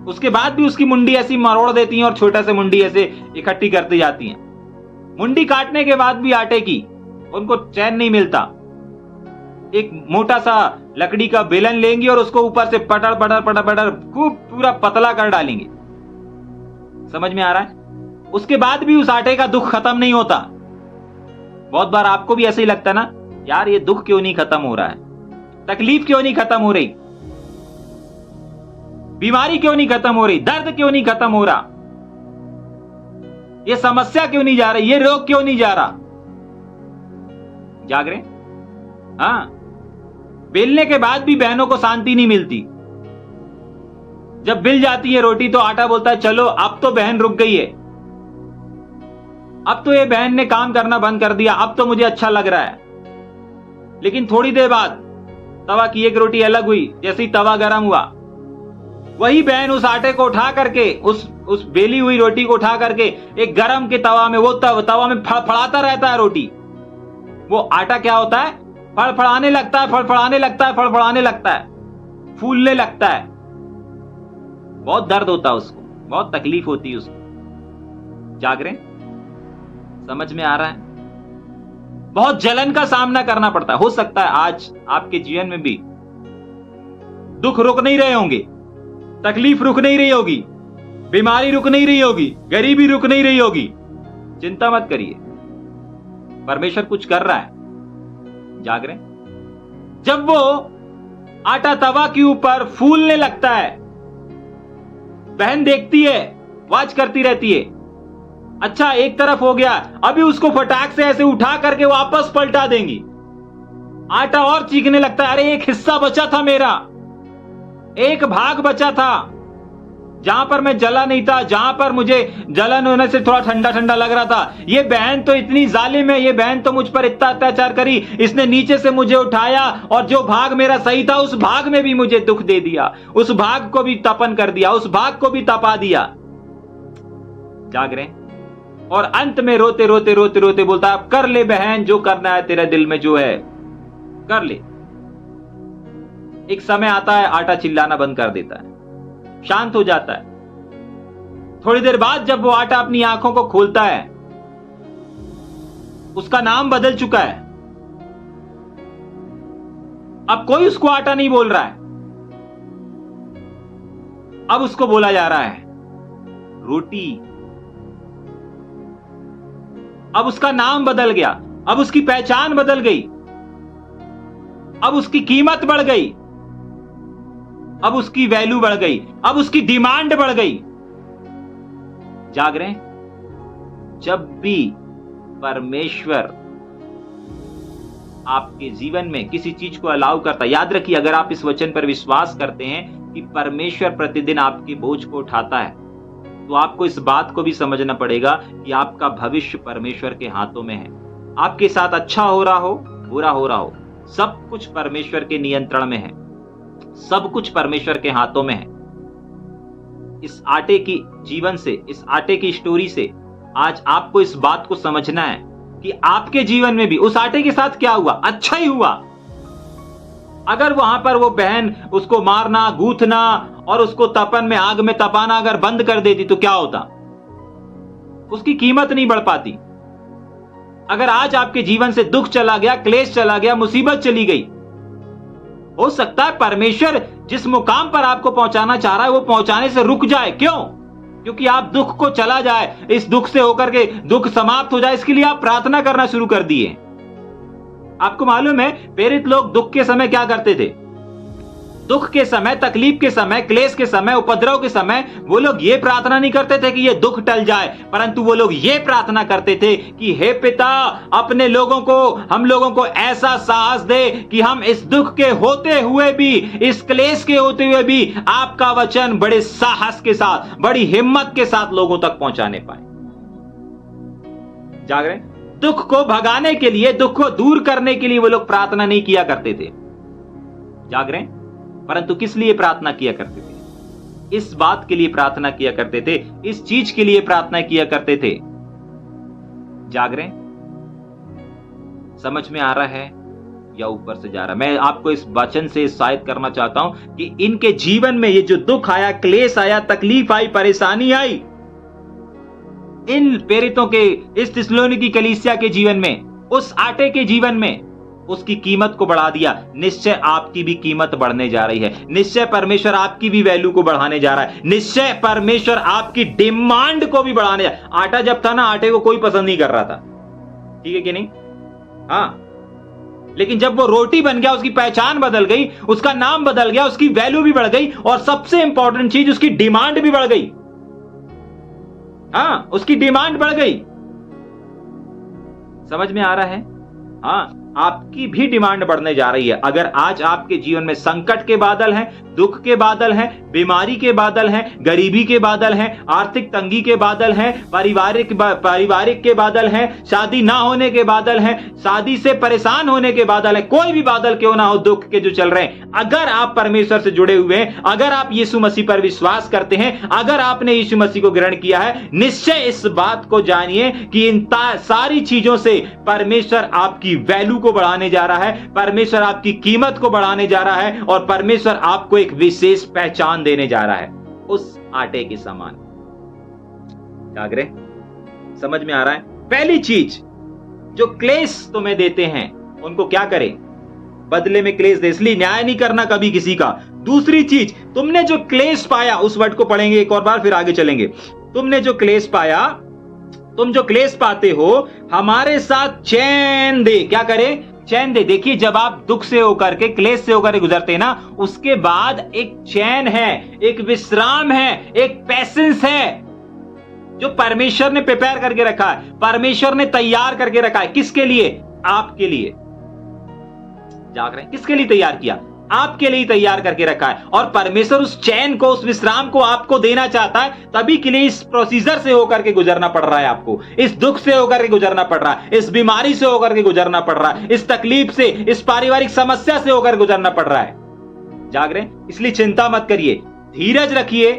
उसके बाद भी उसकी मुंडी ऐसी मरोड़ देती हैं और छोटा से मुंडी ऐसे इकट्ठी करती जाती हैं। मुंडी काटने के बाद भी आटे की उनको चैन नहीं मिलता। एक मोटा सा लकड़ी का बेलन लेंगी और उसको ऊपर से पटर पटर पटर पटर खूब पूरा पतला कर डालेंगे। समझ में आ रहा है? उसके बाद भी उस आटे का दुख खत्म नहीं होता। बहुत बार आपको भी ऐसे ही लगता ना, यार ये दुख क्यों नहीं खत्म हो रहा है, तकलीफ क्यों नहीं खत्म हो रही, बीमारी क्यों नहीं खत्म हो रही, दर्द क्यों नहीं खत्म हो रहा, ये समस्या क्यों नहीं जा रही, ये रोग क्यों नहीं जा रहा। जाग रहे? हाँ, बेलने के बाद भी बहनों को शांति नहीं मिलती। जब बिल जाती है रोटी तो आटा बोलता है चलो अब तो बहन रुक गई है, अब तो ये बहन ने काम करना बंद कर दिया, अब तो मुझे अच्छा लग रहा है। लेकिन थोड़ी देर बाद तवा की एक रोटी अलग हुई, जैसे ही तवा गर्म हुआ वही बहन उस आटे को उठा करके, उस बेली हुई रोटी को उठा करके एक गरम के तवा में, वो तवा में फड़फड़ाता रहता है रोटी। वो आटा क्या होता है, फड़फड़ाने लगता है, फड़फड़ाने लगता है, फड़फड़ाने लगता है, फूलने लगता है। बहुत दर्द होता है उसको, बहुत तकलीफ होती है उसको। जाग रहे हैं? समझ में आ रहा है? बहुत जलन का सामना करना पड़ता है। हो सकता है आज आपके जीवन में भी दुख रुक नहीं रहे होंगे, तकलीफ रुक नहीं रही होगी, बीमारी रुक नहीं रही होगी, गरीबी रुक नहीं रही होगी। चिंता मत करिए, परमेश्वर कुछ कर रहा है। जाग रहे? जब वो आटा तवा के ऊपर फूलने लगता है, बहन देखती है, वाच करती रहती है। अच्छा, एक तरफ हो गया, अभी उसको फटाक से ऐसे उठा करके वापस पलटा देंगी। आटा और चीखने लगता है, अरे एक हिस्सा बचा था मेरा, एक भाग बचा था, जहां पर मैं जला नहीं था, जहां पर मुझे जलन होने से थोड़ा ठंडा ठंडा लग रहा था। ये बहन तो इतनी जालिम है, ये बहन तो मुझ पर इतना अत्याचार करी, इसने नीचे से मुझे उठाया और जो भाग मेरा सही था उस भाग में भी मुझे दुख दे दिया, उस भाग को भी तपन कर दिया, उस भाग को भी तपा दिया। जाग रहे? और अंत में रोते रोते रोते रोते बोलता है, अब कर ले बहन, जो करना है तेरे दिल में जो है कर ले। एक समय आता है, आटा चिल्लाना बंद कर देता है, शांत हो जाता है। थोड़ी देर बाद जब वो आटा अपनी आंखों को खोलता है, उसका नाम बदल चुका है। अब कोई उसको आटा नहीं बोल रहा है, अब उसको बोला जा रहा है रोटी। अब उसका नाम बदल गया, अब उसकी पहचान बदल गई, अब उसकी कीमत बढ़ गई, अब उसकी वैल्यू बढ़ गई, अब उसकी डिमांड बढ़ गई। जाग रहे हैं? जब भी परमेश्वर आपके जीवन में किसी चीज को अलाउ करता है, याद रखिए, अगर आप इस वचन पर विश्वास करते हैं कि परमेश्वर प्रतिदिन आपके बोझ को उठाता है, तो आपको इस बात को भी समझना पड़ेगा कि आपका भविष्य परमेश्वर के हाथों में है। आपके साथ अच्छा हो रहा हो, बुरा हो रहा हो, सब कुछ परमेश्वर के नियंत्रण में है, सब कुछ परमेश्वर के हाथों में है। इस आटे की जीवन से, इस आटे की स्टोरी से आज आपको इस बात को समझना है कि आपके जीवन में भी उस आटे के साथ क्या हुआ, अच्छा ही हुआ। अगर वहां पर वो बहन उसको मारना, गूंथना और उसको तपन में, आग में तपाना अगर बंद कर देती तो क्या होता? उसकी कीमत नहीं बढ़ पाती। अगर आज आपके जीवन से दुख चला गया, क्लेश चला गया, मुसीबत चली गई, हो सकता है परमेश्वर जिस मुकाम पर आपको पहुंचाना चाह रहा है वो पहुंचाने से रुक जाए। क्यों? क्योंकि आप दुख को चला जाए, इस दुख से होकर के दुख समाप्त हो जाए, इसके लिए आप प्रार्थना करना शुरू कर दिए। आपको मालूम है, प्रेरित लोग दुख के समय क्या करते थे? दुख के समय, तकलीफ के समय, क्लेश के समय, उपद्रव के समय वो लोग ये प्रार्थना नहीं करते थे कि ये दुख टल जाए, परंतु वो लोग ये प्रार्थना करते थे कि हे पिता, अपने लोगों को, हम लोगों को ऐसा साहस दे कि हम इस दुख के होते हुए भी, इस क्लेश के होते हुए भी आपका वचन बड़े साहस के साथ, बड़ी हिम्मत के साथ लोगों तक पहुंचाने पाए। जाग रहे? दुख को भगाने के लिए, दुख को दूर करने के लिए वो लोग प्रार्थना नहीं किया करते थे। जाग रहे? परंतु किस लिए प्रार्थना किया करते थे? इस बात के लिए प्रार्थना किया करते थे, इस चीज के लिए प्रार्थना किया करते थे। जाग रहे? समझ में आ रहा है या ऊपर से जा रहा है? मैं आपको इस वचन से शायद करना चाहता हूं कि इनके जीवन में ये जो दुख आया, क्लेश आया, तकलीफ आई, परेशानी आई, इन प्रेरितों के, इस थिस्सलुनीकी कलीसिया के जीवन में, उस आटे के जीवन में उसकी कीमत को बढ़ा दिया। निश्चय आपकी भी कीमत बढ़ने जा रही है, निश्चय परमेश्वर आपकी भी वैल्यू को बढ़ाने जा रहा है, निश्चय परमेश्वर आपकी डिमांड को भी बढ़ाने जा रहा है। आटा जब था ना, आटे को कोई पसंद नहीं कर रहा था, ठीक है कि नहीं? हाँ, लेकिन जब वो रोटी बन गया, उसकी पहचान बदल गई, उसका नाम बदल गया, उसकी वैल्यू भी बढ़ गई, और सबसे इंपॉर्टेंट चीज, उसकी डिमांड भी बढ़ गई। हाँ, उसकी डिमांड बढ़ गई। समझ में आ रहा है? हाँ, आपकी भी डिमांड बढ़ने जा रही है। अगर आज आपके जीवन में संकट के बादल हैं, दुख के बादल हैं, बीमारी के बादल हैं, गरीबी के बादल हैं, आर्थिक तंगी के बादल हैं, पारिवारिक के बादल हैं, शादी ना होने के बादल हैं, शादी से परेशान होने के बादल हैं, कोई भी बादल क्यों ना हो दुख के जो चल रहे हैं, अगर आप परमेश्वर से जुड़े हुए हैं, अगर आप यीशु मसीह पर विश्वास करते हैं, अगर आपने यीशु मसीह को ग्रहण किया है, निश्चय इस बात को जानिए कि इन सारी चीजों से परमेश्वर आपकी वैल्यू को बढ़ाने जा रहा है, परमेश्वर आपकी कीमत को बढ़ाने जा रहा है और परमेश्वर आपको एक विशेष पहचान देने जा रहा है उस आटे के समान। जागरे समझ में आ रहा है? पहली चीज, जो क्लेश तुम्हें देते हैं उनको क्या करें? बदले में क्लेश दे, इसलिए न्याय नहीं करना कभी किसी का। दूसरी चीज, तुमने जो क्लेश पाया, उस वर्ड को पढ़ेंगे एक और बार फिर आगे चलेंगे। तुमने जो क्लेश पाया, तुम जो क्लेश पाते हो, हमारे साथ चैन दे। क्या करे? चैन दे। देखिए, जब आप दुख से होकर के, क्लेश से होकर गुजरते ना, उसके बाद एक चैन है, एक विश्राम है, एक पैसेंस है जो परमेश्वर ने प्रिपेयर करके रखा है, परमेश्वर ने तैयार करके रखा है। किसके लिए? आपके लिए। जाग रहे हैं? किसके लिए तैयार किया? आपके लिए तैयार करके रखा है। और परमेश्वर उस चैन को, उस विश्राम को आपको देना चाहता है, तभी के लिए इस प्रोसीजर से होकर के गुजरना पड़ रहा है आपको, इस दुख से होकर के गुजरना पड़ रहा है, इस बीमारी से होकर के गुजरना पड़ रहा है, इस तकलीफ से, इस पारिवारिक समस्या से होकर गुजरना पड़ रहा है। जाग रहे हैं? इसलिए चिंता मत करिए, धीरज रखिए,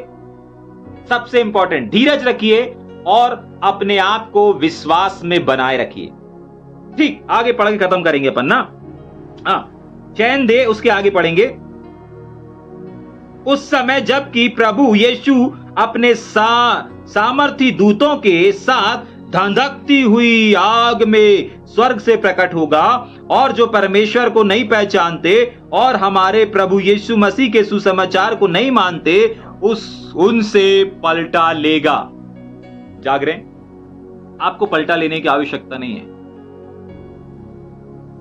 सबसे इंपॉर्टेंट धीरज रखिए और अपने आप को विश्वास में बनाए रखिए। ठीक, आगे पढ़ के खत्म करेंगे अपन ना। हाँ, चैन दे, उसके आगे पढ़ेंगे। उस समय जबकि प्रभु यीशु अपने सामर्थी दूतों के साथ धधकती हुई आग में स्वर्ग से प्रकट होगा और जो परमेश्वर को नहीं पहचानते और हमारे प्रभु यीशु मसीह के सुसमाचार को नहीं मानते, उनसे पलटा लेगा। जाग रहे हैं? आपको पलटा लेने की आवश्यकता नहीं है।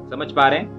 समझ पा रहे हैं?